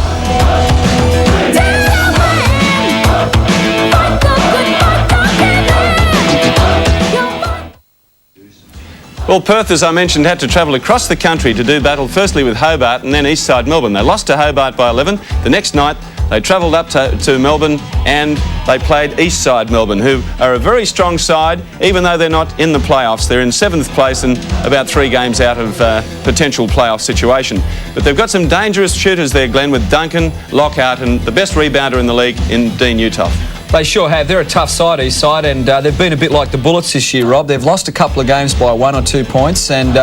Speaker 2: Well, Perth, as I mentioned, had to travel across the country to do battle firstly with Hobart and then Eastside Melbourne. They lost to Hobart by 11. The next night, they travelled up to Melbourne and they played Eastside Melbourne, who are a very strong side, even though they're not in the playoffs. They're in 7th place and about 3 games out of potential playoff situation. But they've got some dangerous shooters there, Glenn, with Duncan, Lockhart, and the best rebounder in the league in Dean Uthoff.
Speaker 5: They sure have. They're a tough side, Eastside, and they've been a bit like the Bullets this year, Rob. They've lost a couple of games by 1 or 2 points, and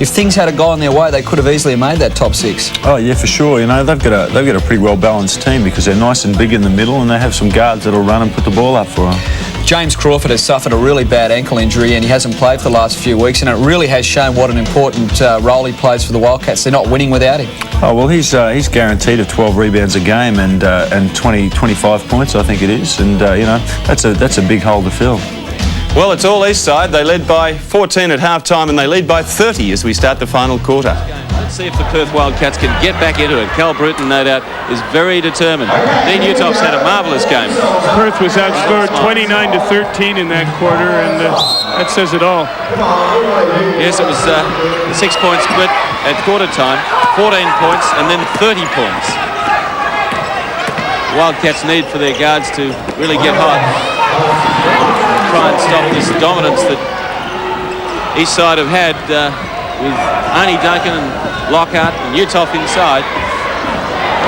Speaker 5: if things had gone their way, they could have easily made that top 6.
Speaker 6: Oh yeah, for sure. They've got a pretty well balanced team, because they're nice and big in the middle, and they have some guards that'll run and put the ball up for them.
Speaker 5: James Crawford has suffered a really bad ankle injury, and he hasn't played for the last few weeks, and it really has shown what an important role he plays for the Wildcats. They're not winning without him.
Speaker 6: Oh well, he's guaranteed of 12 rebounds a game and 25 points, I think it is, and that's a big hole to fill.
Speaker 2: Well, it's all Eastside. They led by 14 at half-time, and they lead by 30 as we start the final quarter.
Speaker 7: Let's see if the Perth Wildcats can get back into it. Cal Bruton, no doubt, is very determined. Dean Uthoff's had a marvellous game.
Speaker 4: Perth was outscored 29-13 in that quarter, and that says it all.
Speaker 7: Yes, it was a 6-point split at quarter time, 14 points and then 30 points. Wildcats need for their guards to really get hot. try and stop this dominance that east side have had with Arnie Duncan and Lockhart and Uthoff inside.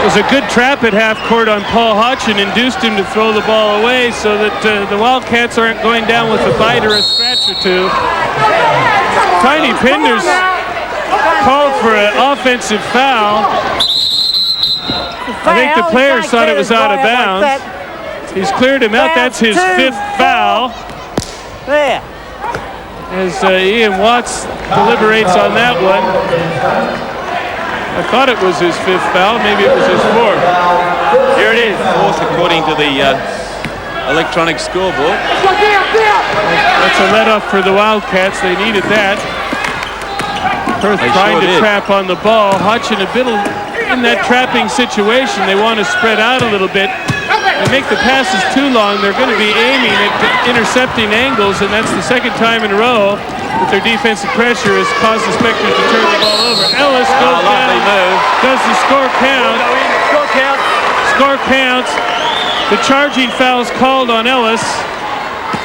Speaker 4: It was a good trap at half court on Paul Hodgson, induced him to throw the ball away so that the Wildcats aren't going down with a bite or a scratch or two. Tiny Pinder's called for an offensive foul. I think the players thought it was out of bounds. He's cleared him out. That's his 5th foul.
Speaker 8: There.
Speaker 4: As Ian Watts deliberates on that one. I thought it was his 5th foul. Maybe it was his 4th.
Speaker 7: Here it is. 4th according to the electronic scoreboard.
Speaker 4: That's a let-off for the Wildcats. They needed that. Perth trying to trap on the ball. Hodgson a bit in that trapping situation. They want to spread out a little bit. They make the passes too long. They're going to be aiming at intercepting angles, and that's the second time in a row that their defensive pressure has caused the Spectres to turn the ball over. Ellis goes down, does the score count. Score counts. The charging foul's called on Ellis.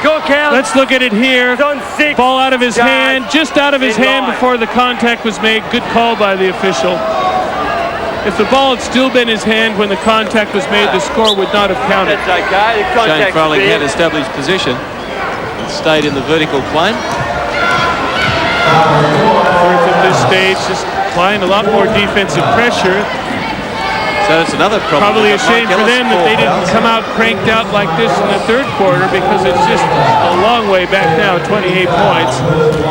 Speaker 8: Score count.
Speaker 4: Let's look at it here. Ball out of his hand, just out of his hand before the contact was made. Good call by the official. If the ball had still been his hand when the contact was made, the score would not have counted.
Speaker 8: That's okay. The
Speaker 7: Shane Froling had established position and stayed in the vertical plane.
Speaker 4: Perth at this stage just applying a lot more defensive pressure.
Speaker 7: So that's another problem.
Speaker 4: Probably a shame for them that they didn't come out cranked out like this in the 3rd quarter, because it's just a long way back now, 28 points.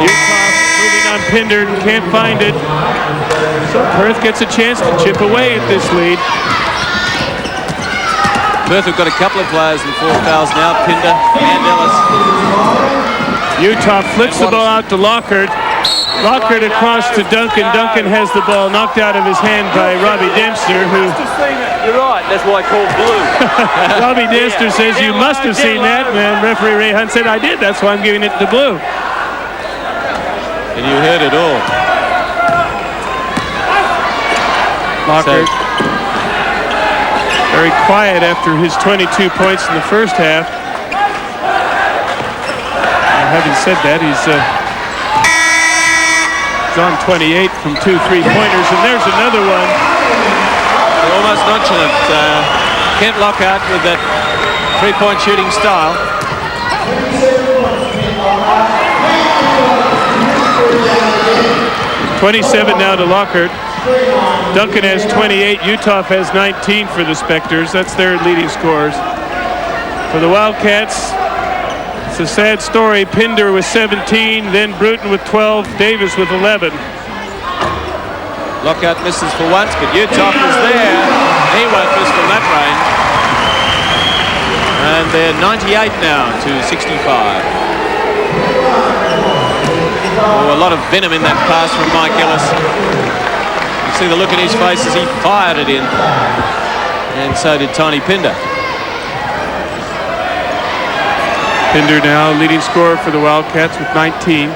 Speaker 4: Utah moving on Pinder, can't find it. So Perth gets a chance to chip away at this lead.
Speaker 7: Perth have got a couple of players in 4 fouls now, Pinder and Ellis.
Speaker 4: Utah flips the ball out to Lockhart. Lockhart across to Duncan. Duncan has the ball knocked out of his hand by Robbie Dempster, who...
Speaker 8: You're right, that's why I called blue.
Speaker 4: Robbie Dempster says, you must have seen that. And referee Ray Hunt said, I did. That's why I'm giving it to blue.
Speaker 7: And you heard it all.
Speaker 4: Lockhart very quiet after his 22 points in the first half. Having said that, he's on 28 from 2 3-pointers, and there's another one.
Speaker 7: Almost nonchalant. Kent Lockhart with that 3-point shooting style.
Speaker 4: .27 now to Lockhart. Duncan has 28. Uthoff has 19 for the Spectres. That's their leading scorers. For the Wildcats, it's a sad story. Pinder with 17, then Bruton with 12, Davis with 11.
Speaker 7: Lockhart misses for once, but Uthoff is there. He won't miss from that range. And they're 98 now to 65. Oh, a lot of venom in that pass from Mike Ellis. You see the look in his face as he fired it in. And so did Tiny Pinder.
Speaker 4: Pinder now leading scorer for the Wildcats with 19.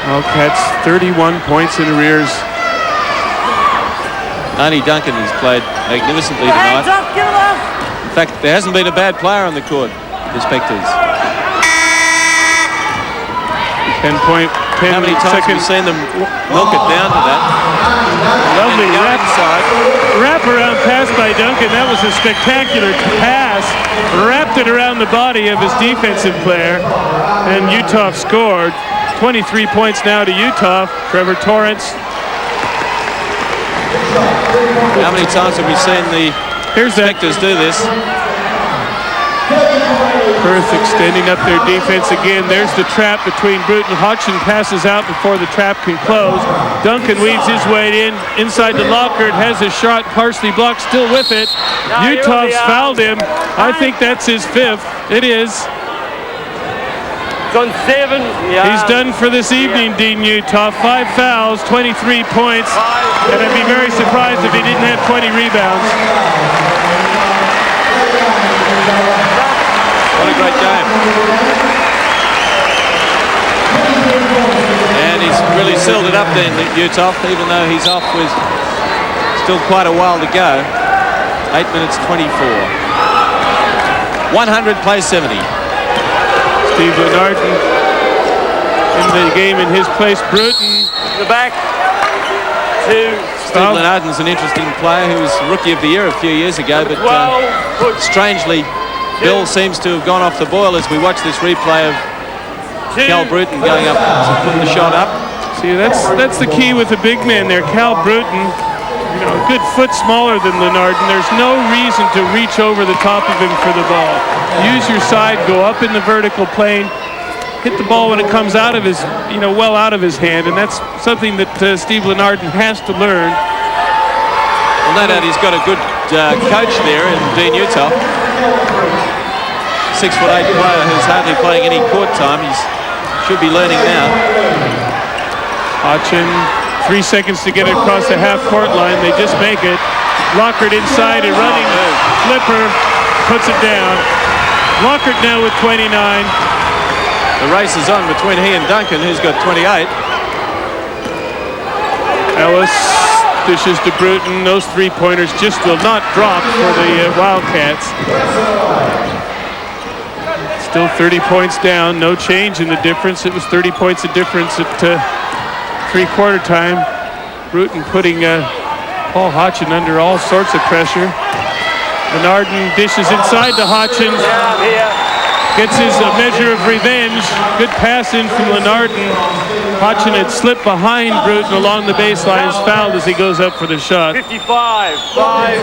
Speaker 4: Wildcats 31 points in arrears.
Speaker 7: Arnie Duncan has played magnificently tonight. In fact, there hasn't been a bad player on the court, the Spectres.
Speaker 4: 10-point, 10
Speaker 7: How many times have we seen them milk it down to that?
Speaker 4: Lovely wrap around pass by Duncan. That was a spectacular pass. Wrapped it around the body of his defensive player, and Uthoff scored. 23 points now to Uthoff. Trevor Torrance.
Speaker 7: How many times have we seen the Spectres do this?
Speaker 4: Perth extending up their defense again. There's the trap between Bruton. Hodgson passes out before the trap can close. Duncan weaves his way in. Inside to Lockhart. Has his shot partially blocked. Still with it. Uthoff's fouled him. I think that's his 5th. It is.
Speaker 8: It's on 7. Yeah.
Speaker 4: He's done for this evening, Dean Uthoff. 5 fouls, 23 points. And I'd be very surprised if he didn't have 20 rebounds.
Speaker 7: What a great game. And he's really sealed it up then, Uthoff, even though he's off with still quite a while to go. 8 minutes 24. 100 plays 70.
Speaker 4: Steve Lenarden in the game in his place. Bruton.
Speaker 8: The back. Two.
Speaker 7: Steve Lenarden's an interesting player who was Rookie of the Year a few years ago, but strangely, Bill seems to have gone off the boil as we watch this replay of Cal Bruton going up to put the shot up.
Speaker 4: See, that's the key with the big man there. Cal Bruton, you know, a good foot smaller than Lenarden. There's no reason to reach over the top of him for the ball. Use your side, go up in the vertical plane, hit the ball when it comes out of his, you know, well out of his hand, and that's something that Steve Lenarden has to learn.
Speaker 7: Well, no doubt he's got a good coach there in Dean Utah. 6'8" player who's hardly playing any court time. He should be learning now.
Speaker 4: Hodgson, 3 seconds to get it across the half-court line. They just make it. Lockhart inside, a running flipper, puts it down. Lockhart now with 29.
Speaker 7: The race is on between he and Duncan, who's got 28.
Speaker 4: Ellis dishes to Bruton. Those three-pointers just will not drop for the Wildcats. Still 30 points down. No change in the difference. It was 30 points of difference at three-quarter time. Bruton putting Paul Hodgson under all sorts of pressure. Lenarden dishes inside to Hodgson. Gets his measure of revenge. Good pass in from Lenarden. Hodgson had slipped behind Bruton along the baseline. Is fouled as he goes up for the shot.
Speaker 8: 55.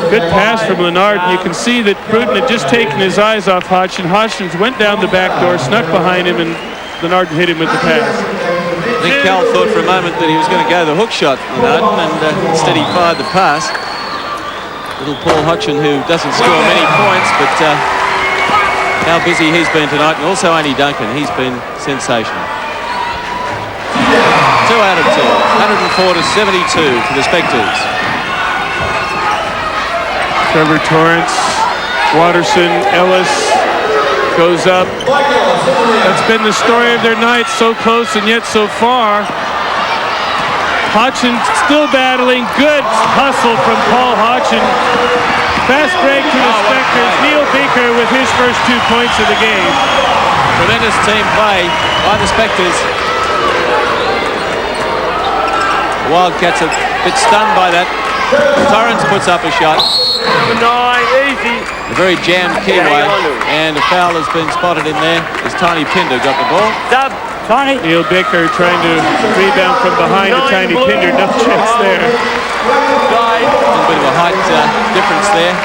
Speaker 4: Good pass from Lenarden. You can see that Bruton had just taken his eyes off Hodgson. Hodgson went down the back door, snuck behind him, and Lenarden hit him with the pass.
Speaker 7: I think Cal thought for a moment that he was going to go the hook shot, Lenarden, and instead he fired the pass. Little Paul Hodgson, who doesn't score many points, but how busy he's been tonight, and also Andy Duncan. He's been sensational. 2 out of 2, 104 to 72 for the Spectres.
Speaker 4: Trevor Torrance, Watterson, Ellis goes up. That's been the story of their night, so close and yet so far. Hodgson still battling. Good hustle from Paul Hodgson. Fast break to the Spectres. Neil Beaker with his first 2 points of the game.
Speaker 7: Tremendous team play by the Spectres. The Wildcats a bit stunned by that. Torrance puts up a shot.
Speaker 8: Easy.
Speaker 7: A very jammed keyway, and a foul has been spotted in there as Tiny Pinder got the ball.
Speaker 8: Dub, Tiny.
Speaker 4: Neil Beaker trying to rebound from behind a Tiny Pinder. No chance there.
Speaker 7: A bit of a height difference there.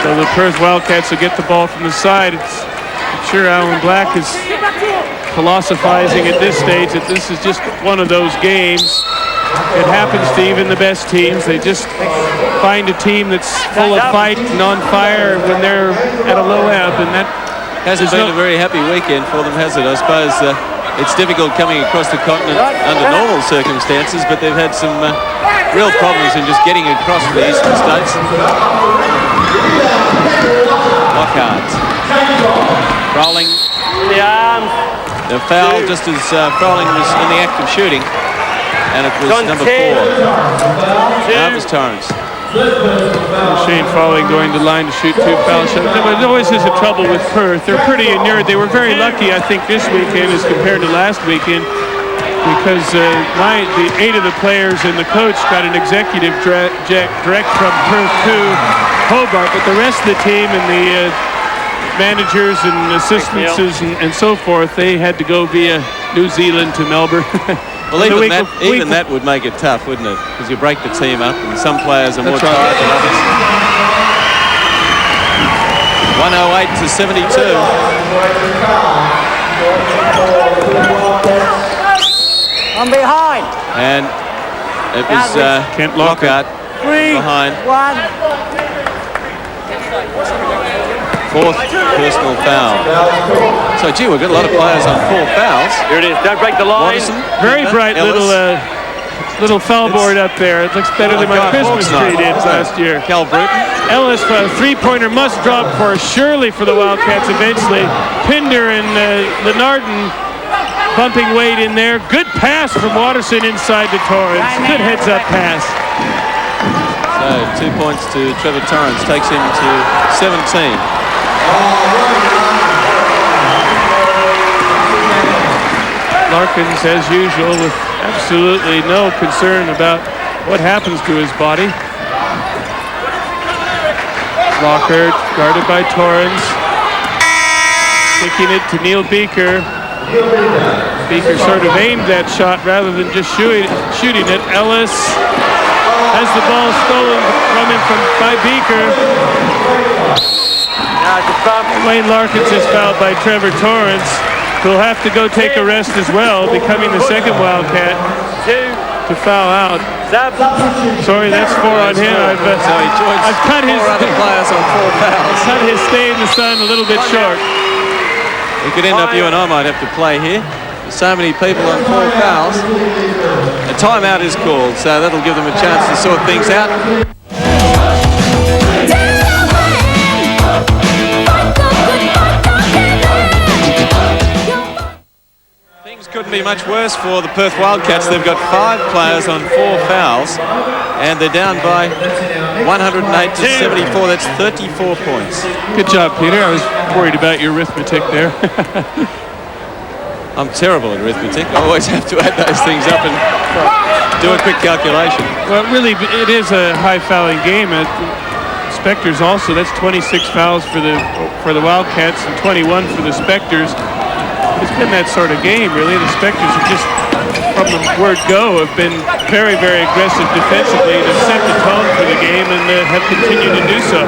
Speaker 4: So the Perth Wildcats will get the ball from the side. I'm sure Alan Black is philosophizing at this stage that this is just one of those games. It happens to even the best teams. They just find a team that's full of fight and on fire when they're at a low ebb, and that
Speaker 7: hasn't been a very happy weekend for them, has it? I suppose it's difficult coming across the continent under normal circumstances, but they've had some real problems in just getting across to the eastern states. Lockhart. Rolling.
Speaker 8: The arms.
Speaker 7: The foul just as Froling was in the act of shooting, and it was number 4. That was Torrance.
Speaker 4: Shane Froling going to line to shoot 2 foul shots. There always is a trouble with Perth. They're pretty inured. They were very lucky, I think, this weekend as compared to last weekend, because the 8 of the players and the coach got an executive direct from Perth to Hobart, but the rest of the team and the managers and assistants and so forth, they had to go via New Zealand to Melbourne.
Speaker 7: Well, even that would make it tough, wouldn't it? Because you break the team up, and some players are more tired than others. 108 to 72.
Speaker 8: I'm behind.
Speaker 7: And it was
Speaker 4: Kent Lockhart
Speaker 7: behind. 4th personal foul. So, gee, we've got a lot of players on 4 fouls.
Speaker 8: Here it is. Don't break the line.
Speaker 7: Watterson,
Speaker 4: very bright little foul board up there. It looks better than my Christmas tree did last year.
Speaker 7: Cal Bruton.
Speaker 4: Ellis, a 3-pointer must drop surely for the Wildcats eventually. Pinder and Lenarden bumping Wade in there. Good pass from Watterson inside to Torrance. Good heads-up pass.
Speaker 7: So So 2 points to Trevor Torrance, takes him to 17.
Speaker 4: Larkins, as usual, with absolutely no concern about what happens to his body. Lockhart, guarded by Torrance. Sticking it to Neil Beaker. Beaker sort of aimed that shot rather than just shooting it. Ellis has the ball stolen from him by Beaker. Wayne Larkins is fouled by Trevor Torrance, who'll have to go take a rest as well, becoming the second Wildcat to foul out. Sorry, that's 4 on him. I've cut his
Speaker 7: other players on 4 fouls.
Speaker 4: Cut his stay in the sun a little bit short.
Speaker 7: We could end up, you and I might have to play here. So many people on 4 fouls. A timeout is called, so that'll give them a chance to sort things out. Things couldn't be much worse for the Perth Wildcats. They've got 5 players on 4 fouls, and they're down by 108 to 74. That's 34 points.
Speaker 4: Good job, Peter. I was worried about your arithmetic there.
Speaker 7: I'm terrible at arithmetic. I always have to add those things up and do a quick calculation.
Speaker 4: Well, really, it is a high fouling game. Spectres also, that's 26 fouls for the Wildcats and 21 for the Spectres. It's been that sort of game, really. The Spectres have just, from the word go, have been very, very aggressive defensively to set the tone for the game and have continued to do so.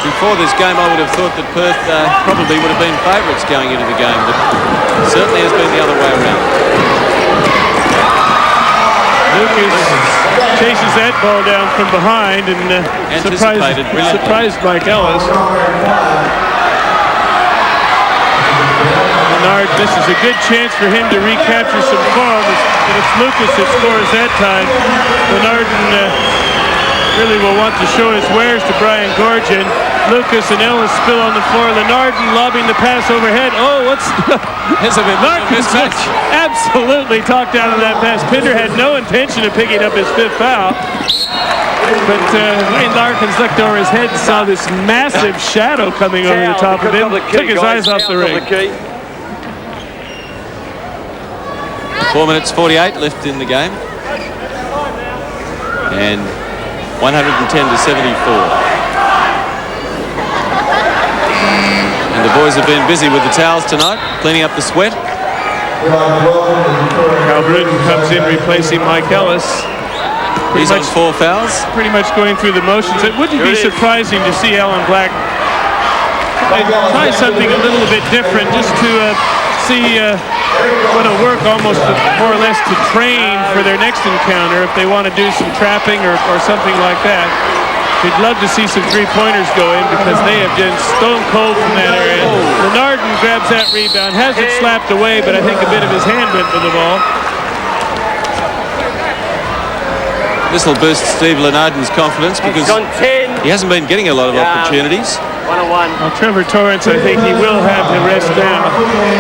Speaker 7: Before this game, I would have thought that Perth probably would have been favourites going into the game, but it certainly has been the other way around.
Speaker 4: Lucas chases that ball down from behind and surprised Mike Ellis. Menard, this is a good chance for him to recapture some form, and it's Lucas that scores that time. Menard really will want to show his wares to Brian Gorgon. Lucas and Ellis spill on the floor. Lenardon lobbing the pass overhead. Oh, what's...
Speaker 7: There's a bit of a mismatch.
Speaker 4: Absolutely talked out of that pass. Pinder had no intention of picking up his 5th foul. But Wayne Larkins looked over his head and saw this massive shadow coming over the top of him. Took his eyes off the ring.
Speaker 7: 4 minutes 48 left in the game. And 110 to 74. And the boys have been busy with the towels tonight, cleaning up the sweat.
Speaker 4: Cal Bruton comes in replacing Mike Ellis.
Speaker 7: He's on 4 fouls.
Speaker 4: Pretty much going through the motions. It wouldn't be surprising to see Alan Black try something a little bit different just to see what'll work almost more or less to train for their next encounter if they want to do some trapping or something like that. We'd love to see some 3-pointers go in because they have been stone cold from that area. Lenardon grabs that rebound, has it slapped away, but I think a bit of his hand went to the ball.
Speaker 7: This will boost Steve Lenardon's confidence because he hasn't been getting a lot of opportunities.
Speaker 8: 101.
Speaker 4: Well, Trevor Torrance, I think he will have the rest now.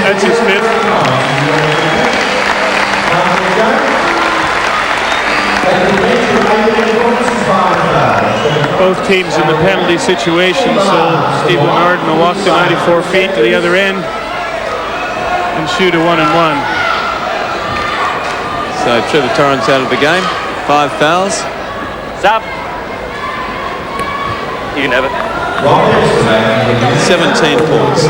Speaker 4: That's his 5th. Both teams in the penalty situation, so Steve Lenardon will walk the 94 feet to the other end and shoot a 1-and-1.
Speaker 7: So Trevor Torrance out of the game. 5 fouls.
Speaker 8: Stop. You can have it.
Speaker 7: 17 points.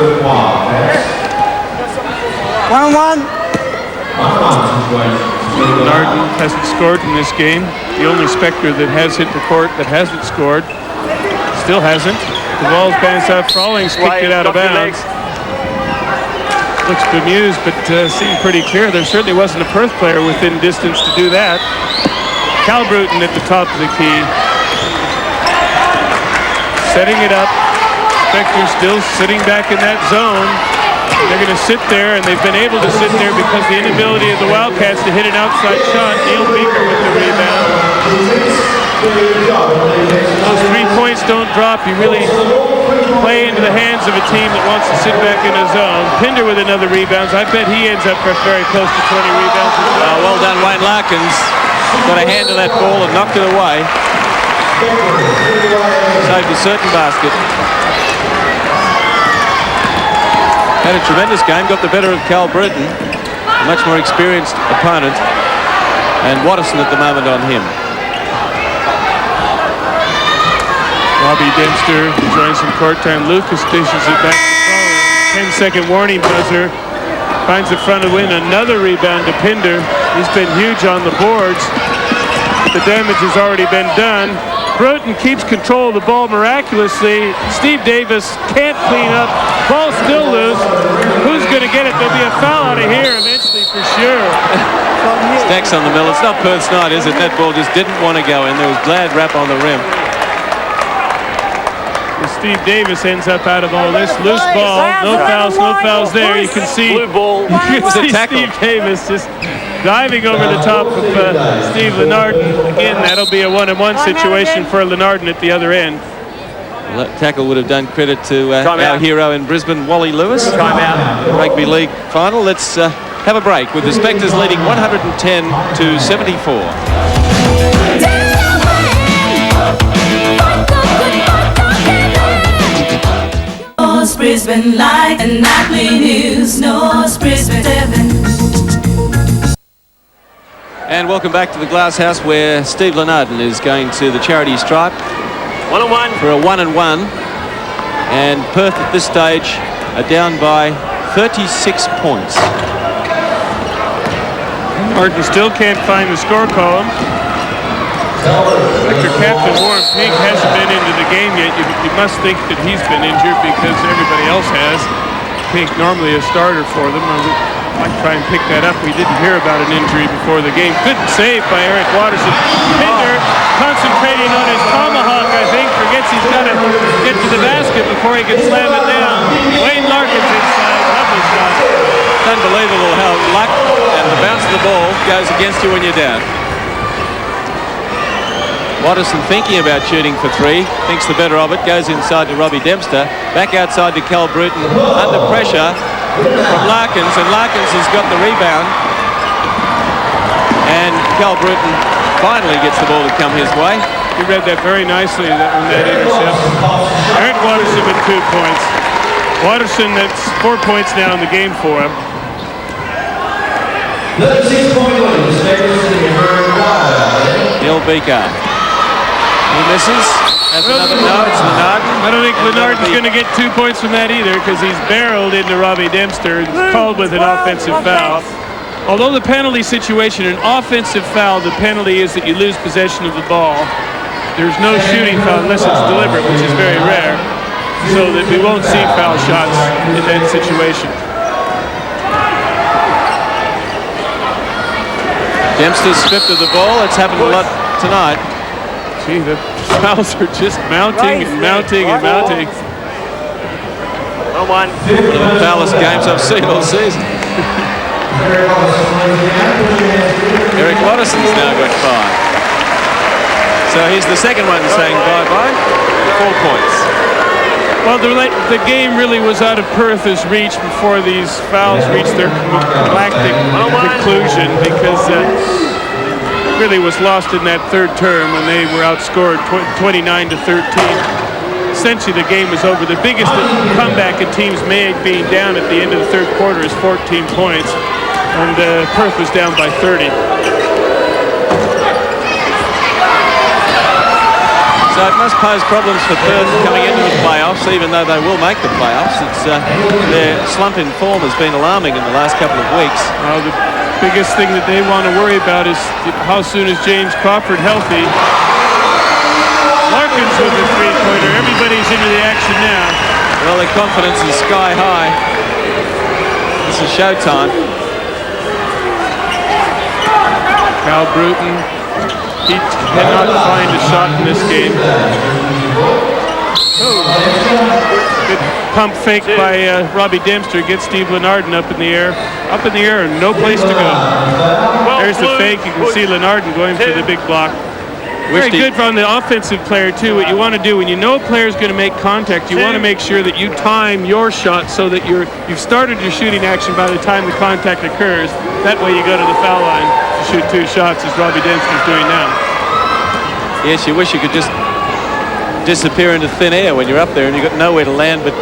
Speaker 8: 1-1.
Speaker 4: Lenardon hasn't scored in this game. The only Spectre that has hit the court that hasn't scored still hasn't. The ball's bounced out. Frawling's kicked it out of bounds. Looks bemused, but seemed pretty clear. There certainly wasn't a Perth player within distance to do that. Cal Bruton at the top of the key. Setting it up. Spectre still sitting back in that zone. They're going to sit there, and they've been able to sit there because the inability of the Wildcats to hit an outside shot. Neil Beaker with the rebound. Those 3 points don't drop. You really play into the hands of a team that wants to sit back in a zone. Pinder with another rebound. I bet he ends up very close to 20 rebounds as well.
Speaker 7: Well done, Wayne Larkins. got a hand to that ball and knocked it away. Saved a certain basket. Had a tremendous game, got the better of Cal Bruton, a much more experienced opponent, and Watterson at the moment on him.
Speaker 4: Robbie Dempster enjoying some court time. Lucas dishes it back to Foley. 10-second warning buzzer. Finds the front of win. Another rebound to Pinder. He's been huge on the boards. The damage has already been done. Bruton keeps control of the ball miraculously. Steve Davis can't clean up. Ball still loose. Who's going to get it? There'll be a foul out of here eventually for sure.
Speaker 7: Stacks on the middle. It's not Perth's night, is it? That ball just didn't want to go in. There was glad wrap on the rim.
Speaker 4: Steve Davis ends up out of all this. Loose ball. No fouls there. You can see, Steve Davis just diving over the top of Steve Lenardon. Again, that'll be a one-on-one situation for Lenardon at the other end.
Speaker 7: Well, that tackle would have done credit to our hero in Brisbane, Wally Lewis. Rugby League final. Let's have a break with the Spectres leading 110-74.
Speaker 13: Brisbane Light and Nightly News, North Brisbane 7.
Speaker 7: And welcome back to the Glass House, where Steve Lenardon is going to the charity stripe.
Speaker 8: 1-on-1
Speaker 7: for a 1-and-1. And Perth at this stage are down by 36 points.
Speaker 4: Martin still can't find the score column. Victor Captain Warren Pink hasn't been into the game yet. You must think that he's been injured because everybody else has. Pink normally a starter for them. I might try and pick that up. We didn't hear about an injury before the game. Good save by Eric Watterson. Pinder concentrating on his tomahawk, I think. Forgets he's got to get to the basket before he can slam it down. Wayne Larkin's inside. Lovely shot.
Speaker 7: It's unbelievable how luck and the bounce of the ball goes against you when you're down. Watterson thinking about shooting for three, thinks the better of it, goes inside to Robbie Dempster, back outside to Cal Bruton, under pressure from Larkins, and Larkins has got the rebound, and Cal Bruton finally gets the ball to come his way.
Speaker 4: He read that very nicely on that intercept. Eric Watterson with 2 points. Watterson, that's 4 points now in the game for him.
Speaker 7: Neil Beaker. He misses. That's another. No, it's Lenardon.
Speaker 4: I don't think Lenardon's going to get 2 points from that either because he's barreled into Robbie Dempster and called with an offensive foul. Although the penalty situation, an offensive foul, the penalty is that you lose possession of the ball. There's no shooting foul unless it's deliberate, which is very rare, so that we won't see foul shots in that situation.
Speaker 7: Dempster's stripped of the ball. It's happened a lot tonight.
Speaker 4: Gee, the fouls are just mounting and mounting and mounting.
Speaker 8: 1-1.
Speaker 7: One of the foulest games I've seen all season. Eric Watterson's now got 5. So he's the second one saying bye-bye. 4 points.
Speaker 4: Well, the game really was out of Perth's reach before these fouls reached their galactic conclusion because really was lost in that third term when they were outscored 29-13. Essentially, the game was over. The biggest comeback a team's made being down at the end of the third quarter is 14 points, and Perth was down by 30.
Speaker 7: So it must pose problems for Perth coming into the playoffs, even though they will make the playoffs. It's their slump in form has been alarming in the last couple of weeks.
Speaker 4: Well, the biggest thing that they want to worry about is how soon is James Crawford healthy. Larkins with the three-pointer. Everybody's into the action now.
Speaker 7: Well, their confidence is sky high. This is showtime.
Speaker 4: Cal Bruton. He cannot find a shot in this game. Good pump fake by Robbie Dempster. Gets Steve Lenardon up in the air. Up in the air and no place to go. There's the fake. You can see Lenardon going for the big block. Very good from the offensive player, too. What you want to do when you know a player is going to make contact, you want to make sure that you time your shot so that you've started your shooting action by the time the contact occurs. That way you go to the foul line to shoot 2 shots, as Robbie Dempster's doing now.
Speaker 7: Yes, you wish you could just disappear into thin air when you're up there and you've got nowhere to land but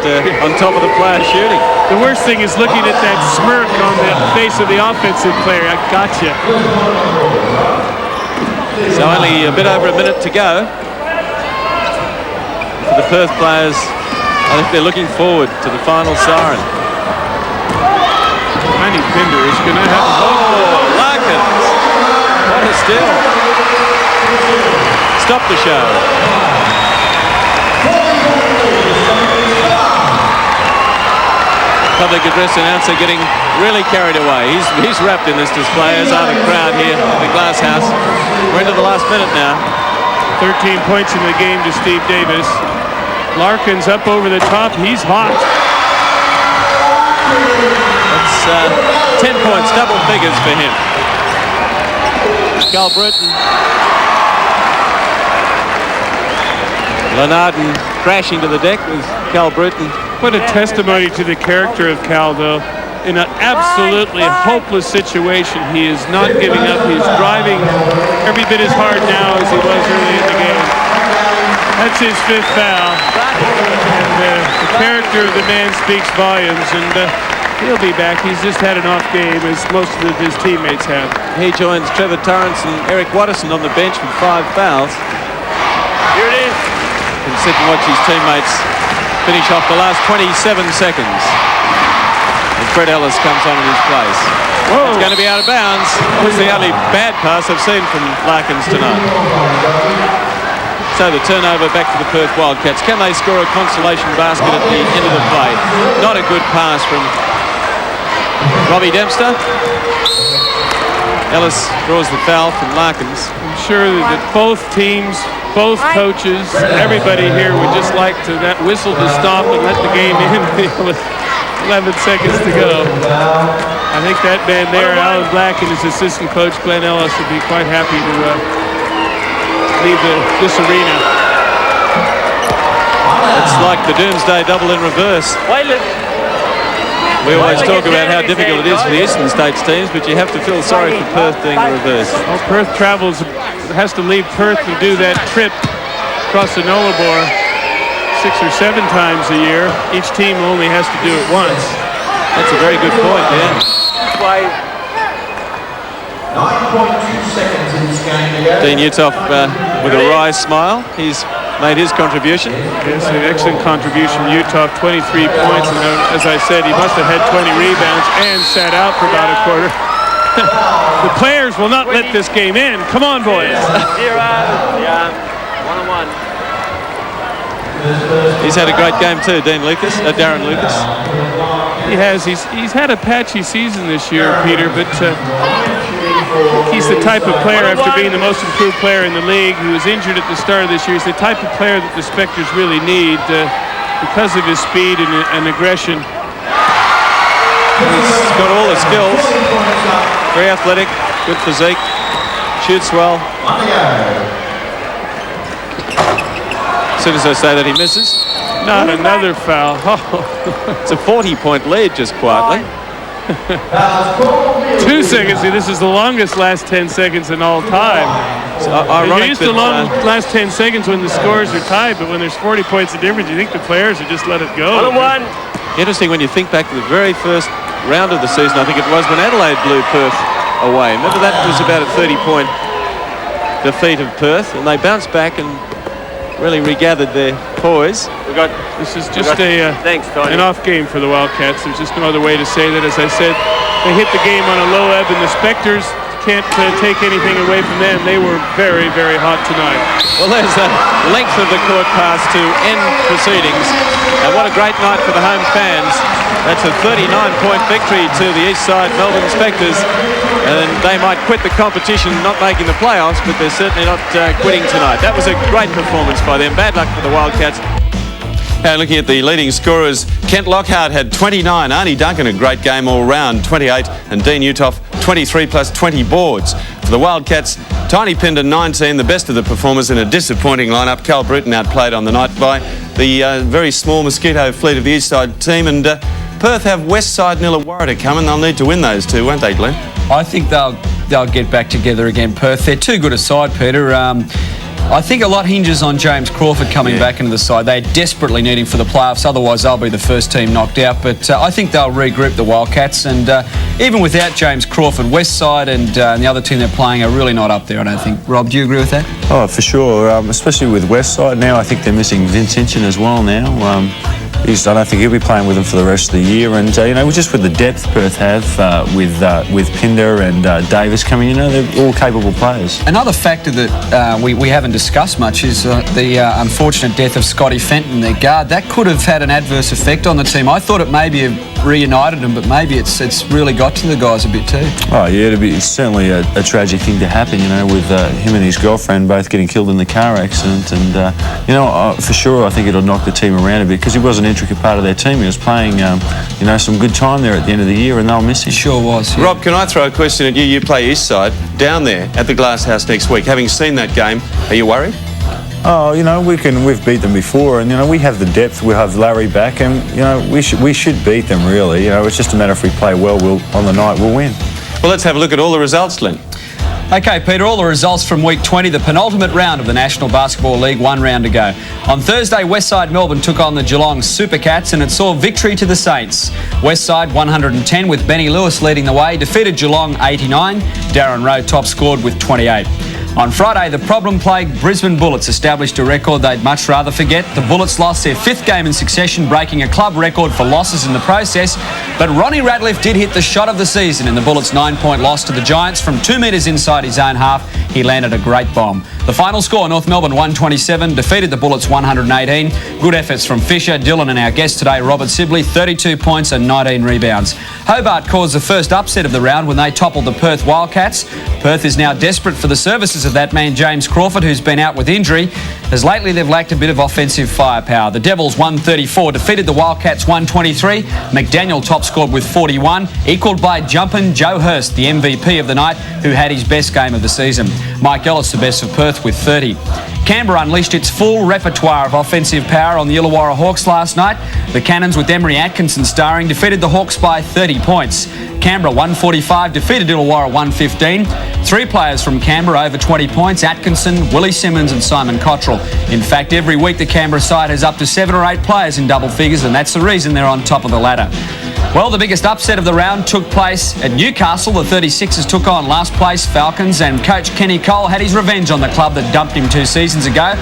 Speaker 7: on top of the player shooting.
Speaker 4: The worst thing is looking at that smirk on the face of the offensive player. I gotcha.
Speaker 7: So only a bit over a minute to go. For the Perth players, I think they're looking forward to the final siren.
Speaker 4: Tiny Pinder is going to have...
Speaker 7: Oh, Larkins! What a steal. Stop the show. Public address announcer getting really carried away. He's wrapped in this display, as are the crowd here at the Glass House. We're into the last minute now.
Speaker 4: 13 points in the game to Steve Davis. Larkins up over the top. He's hot.
Speaker 7: That's 10 points, double figures for him. Cal Bruton. Lenarden crashing to the deck with Cal Bruton.
Speaker 4: What a testimony to the character of Cal, though. In an absolutely hopeless situation, he is not giving up. He's driving every bit as hard now as he was early in the game. That's his 5th foul. And the character of the man speaks volumes, and he'll be back. He's just had an off game, as most of his teammates have.
Speaker 7: He joins Trevor Torrance and Eric Watterson on the bench with 5 fouls.
Speaker 8: Here it is.
Speaker 7: And sit and watch his teammates finish off the last 27 seconds. And Fred Ellis comes on in his place. Whoa. It's going to be out of bounds. It's the only bad pass I've seen from Larkins tonight. So the turnover back to the Perth Wildcats. Can they score a consolation basket at the end of the play? Not a good pass from Robbie Dempster. Ellis draws the foul from Larkins.
Speaker 4: I'm sure that both teams, both coaches, everybody here would just like that whistle to stop and let the game end with 11 seconds to go. I think that man there, Alan Black, and his assistant coach, Glenn Ellis, would be quite happy to leave this arena.
Speaker 7: It's like the Doomsday double in reverse. We always talk about how difficult it is for the Eastern States teams, but you have to feel sorry for Perth doing the reverse.
Speaker 4: Well, Perth has to leave Perth to do that trip across the Nullarbor 6 or 7 times a year. Each team only has to do it once.
Speaker 7: That's a very good point, yeah.
Speaker 1: 9.2 seconds in this game.
Speaker 7: Dean Uthoff with a wry smile. He's made his contribution.
Speaker 4: Yes, an excellent contribution. Uthoff, 23 points, and as I said, he must have had 20 rebounds and sat out for about a quarter. The players will not let this game end. Come on, boys.
Speaker 8: 1-on-1.
Speaker 7: He's had a great game too, Darren Lucas.
Speaker 4: He has. He's had a patchy season this year, Peter, but he's the type of player, after being the most improved player in the league, who was injured at the start of this year. He's the type of player that the Spectres really need because of his speed and aggression.
Speaker 7: He's got all the skills. Very athletic, good physique, shoots well. As soon as I say that, he misses.
Speaker 4: Not another foul.
Speaker 7: It's a 40-point lead, just quietly.
Speaker 4: 2 seconds. See, this is the longest last 10 seconds in all time. You're used to long last 10 seconds when the scores are tied, but when there's 40 points of difference, you think the players would just let it go.
Speaker 8: 1-on-1.
Speaker 7: Interesting when you think back to the very first round of the season, I think it was when Adelaide blew Perth away. Remember, that was about a 30-point defeat of Perth, and they bounced back and really regathered their poise.
Speaker 4: This is just an off game for the Wildcats. There's just no other way to say that. As I said, they hit the game on a low ebb, and the Spectres can't take anything away from them. They were very, very hot tonight.
Speaker 7: Well, there's a length of the court pass to end proceedings. And what a great night for the home fans. That's a 39-point victory to the East Side Melbourne Spectres. And they might quit the competition not making the playoffs, but they're certainly not quitting tonight. That was a great performance by them. Bad luck for the Wildcats.
Speaker 2: And looking at the leading scorers, Kent Lockhart had 29, Arnie Duncan a great game all round, 28, and Dean Uthoff 23 plus 20 boards. For the Wildcats, Tiny Pinder 19, the best of the performers in a disappointing lineup. Cal Bruton outplayed on the night by the very small Mosquito fleet of the East Side team, and Perth have West Side and Illawarra to come, and they'll need to win those two, won't they, Glenn?
Speaker 5: I think they'll get back together again, Perth. They're too good a side, Peter. I think a lot hinges on James Crawford coming back into the side. They desperately need him for the playoffs, otherwise they'll be the first team knocked out. But I think they'll regroup the Wildcats, and even without James Crawford, West Side and the other team they're playing are really not up there, I don't think. Rob, do you agree with that?
Speaker 6: Oh, for sure, especially with West Side now. I think they're missing Vince Hinchin as well now. I don't think he'll be playing with them for the rest of the year. And, just with the depth Perth have with Pinder and Davis coming in, they're all capable players. Another factor that
Speaker 5: we haven't discussed much is the unfortunate death of Scotty Fenton, their guard. That could have had an adverse effect on the team. I thought it maybe have reunited them, but maybe it's really got to the guys a bit too.
Speaker 6: Oh, yeah, it's certainly a tragic thing to happen, with him and his girlfriend both getting killed in the car accident. And, for sure, I think it'll knock the team around a bit because he was an intricate part of their team. He was playing, some good time there at the end of the year, and they'll miss him.
Speaker 5: Sure was. Yeah.
Speaker 2: Rob, can I throw a question at you? You play East Side down there at the Glass House next week. Having seen that game, are you worried?
Speaker 6: Oh, we've beat them before, and we have the depth. We have Larry back, and we should beat them really. It's just a matter if we play well, on the night we'll win.
Speaker 2: Well, let's have a look at all the results, Glenn.
Speaker 5: OK, Peter, all the results from Week 20, the penultimate round of the National Basketball League, 1 round to go. On Thursday, Westside Melbourne took on the Geelong Supercats and it saw victory to the Saints. Westside 110 with Benny Lewis leading the way, defeated Geelong 89. Darren Rowe top scored with 28. On Friday, the problem-plagued Brisbane Bullets established a record they'd much rather forget. The Bullets lost their 5th game in succession, breaking a club record for losses in the process. But Ronnie Ratliff did hit the shot of the season in the Bullets' 9-point loss to the Giants. From 2 metres inside his own half, he landed a great bomb. The final score, North Melbourne 127, defeated the Bullets 118. Good efforts from Fisher, Dillon and our guest today, Robert Sibley, 32 points and 19 rebounds. Hobart caused the first upset of the round when they toppled the Perth Wildcats. Perth is now desperate for the services of that man James Crawford, who's been out with injury, as lately they've lacked a bit of offensive firepower. The Devils 134 defeated the Wildcats 123. McDaniel top scored with 41, equalled by Jumpin' Joe Hurst, the MVP of the night, who had his best game of the season. Mike Ellis, the best of Perth, with 30. Canberra unleashed its full repertoire of offensive power on the Illawarra Hawks last night. The Cannons, with Emery Atkinson starring, defeated the Hawks by 30 points. Canberra 145 defeated Illawarra 115. 3 players from Canberra over 20 points, Atkinson, Willie Simmons and Simon Cottrell. In fact, every week the Canberra side has up to 7 or 8 players in double figures, and that's the reason they're on top of the ladder. Well, the biggest upset of the round took place at Newcastle. The 36ers took on last place Falcons, and coach Kenny Cole had his revenge on the club that dumped him 2 seasons ago.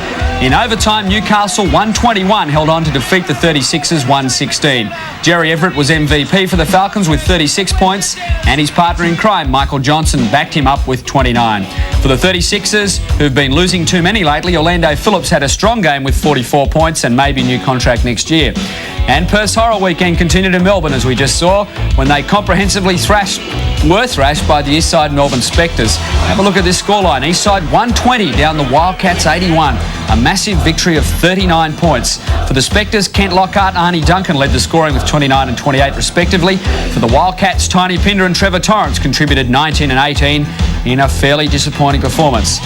Speaker 5: In overtime, Newcastle 121 held on to defeat the 36ers 116. Jerry Everett was MVP for the Falcons with 36 points, and his partner in crime, Michael Johnson, backed him up with 29. For the 36ers, who've been losing too many lately, Orlando Phillips had a strong game with 44 points and maybe new contract next year. And Perth's horror weekend continued in Melbourne, as we just saw, when they comprehensively were thrashed by the East Side Melbourne Spectres. Have a look at this scoreline. East Side 120 down the Wildcats 81. A massive victory of 39 points. For the Spectres, Kent Lockhart and Arnie Duncan led the scoring with 29 and 28 respectively. For the Wildcats, Tiny Pinder and Trevor Torrance contributed 19 and 18 in a fairly disappointing performance.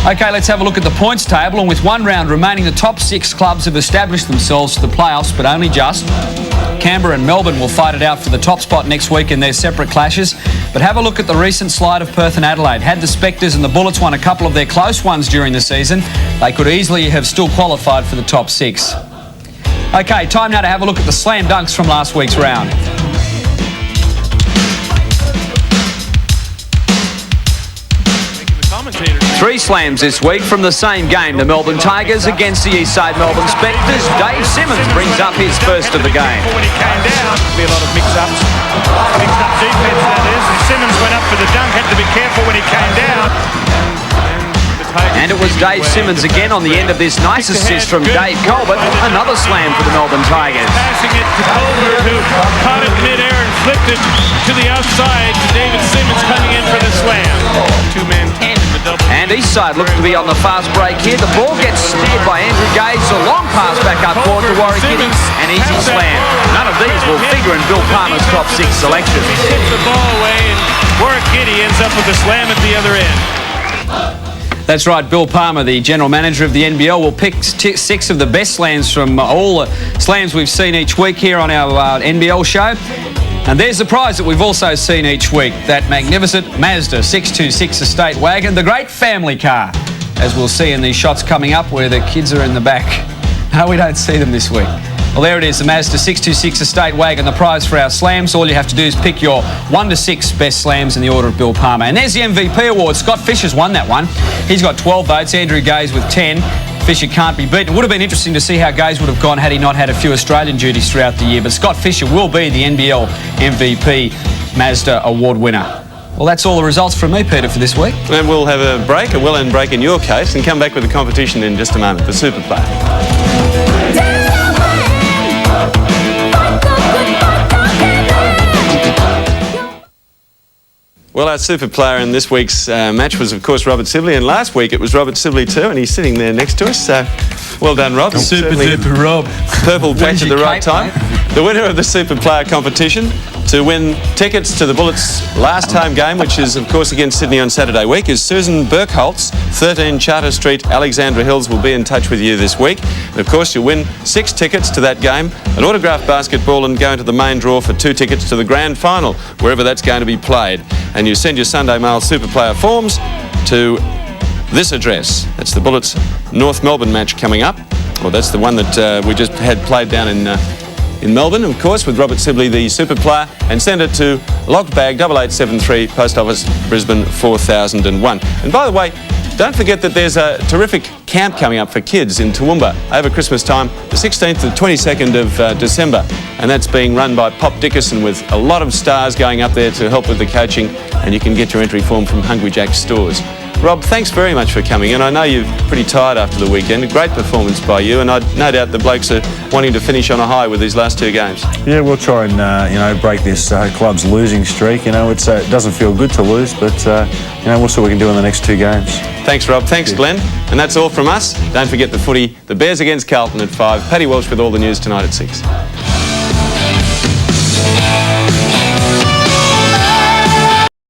Speaker 5: OK, let's have a look at the points table, and with 1 round remaining, the top 6 clubs have established themselves for the playoffs, but only just. Canberra and Melbourne will fight it out for the top spot next week in their separate clashes. But have a look at the recent slide of Perth and Adelaide. Had the Spectres and the Bullets won a couple of their close ones during the season, they could easily have still qualified for the top 6. OK, time now to have a look at the slam dunks from last week's round. 3 slams this week from the same game. The Melbourne Tigers against the East Side Melbourne Spectres. Dave Simmons brings up his first of the game.
Speaker 14: When he came down, be a lot of mix-ups. Mixed-up defense, that is. And Simmons went up for the dunk, had to be careful when he came down.
Speaker 5: And it was Dave Simmons again on the end of this nice assist from Dave Colbert. Another slam for the Melbourne Tigers.
Speaker 14: Passing it to Colbert, who caught it mid-air and flipped it to the outside to David Simmons coming in for the slam. 2-man team in the double.
Speaker 5: And East Side looks to be on the fast break here. The ball gets steered by Andrew Gage. A long pass back up court to Warwick Giddy. An easy slam. None of these will figure in Bill Palmer's top 6 selection.
Speaker 14: He tips the ball away, and Warwick Giddy ends up with a slam at the other end.
Speaker 5: That's right, Bill Palmer, the general manager of the NBL, will pick 6 of the best slams from all the slams we've seen each week here on our NBL show. And there's the prize that we've also seen each week, that magnificent Mazda 626 estate wagon, the great family car, as we'll see in these shots coming up where the kids are in the back. No, we don't see them this week. Well, there it is, the Mazda 626 estate wagon, the prize for our slams. All you have to do is pick your 1 to 6 best slams in the order of Bill Palmer. And there's the MVP award. Scott Fisher's won that one. He's got 12 votes. Andrew Gaze with 10. Fisher can't be beaten. It would have been interesting to see how Gaze would have gone had he not had a few Australian duties throughout the year. But Scott Fisher will be the NBL MVP Mazda award winner. Well, that's all the results from me, Peter, for this week.
Speaker 2: And we'll have a break, a well-earned break in your case, and come back with the competition in just a moment, the Super Player. Well, our super player in this week's match was, of course, Robert Sibley, and last week it was Robert Sibley too, and he's sitting there next to us. So, well done, Rob.
Speaker 15: Super duper Rob.
Speaker 2: Purple patch at the right time. The winner of the super player competition to win tickets to the Bullets' last home game, which is, of course, against Sydney on Saturday week, is Susan Burkholtz, 13 Charter Street, Alexandra Hills. Will be in touch with you this week. And, of course, you'll win 6 tickets to that game, an autographed basketball, and go into the main draw for 2 tickets to the grand final, wherever that's going to be played. And you send your Sunday Mail super player forms to this address. That's the Bullets North Melbourne match coming up. Well, that's the one that we just had played down in Melbourne, of course, with Robert Sibley, the super player, and send it to locked bag 8873, Post Office, Brisbane 4001. And by the way, don't forget that there's a terrific camp coming up for kids in Toowoomba over Christmas time, the 16th to the 22nd of December. And that's being run by Pop Dickerson, with a lot of stars going up there to help with the coaching. And you can get your entry form from Hungry Jack's stores. Rob, thanks very much for coming in. I know you're pretty tired after the weekend. A great performance by you, and no doubt the blokes are wanting to finish on a high with these last 2 games.
Speaker 6: Yeah, we'll try and break this club's losing streak. It doesn't feel good to lose, but we'll see what we can do in the next 2 games.
Speaker 2: Thanks, Rob. Thanks, Glenn. And that's all from us. Don't forget the footy. The Bears against Carlton at 5. Paddy Walsh with all the news tonight at 6.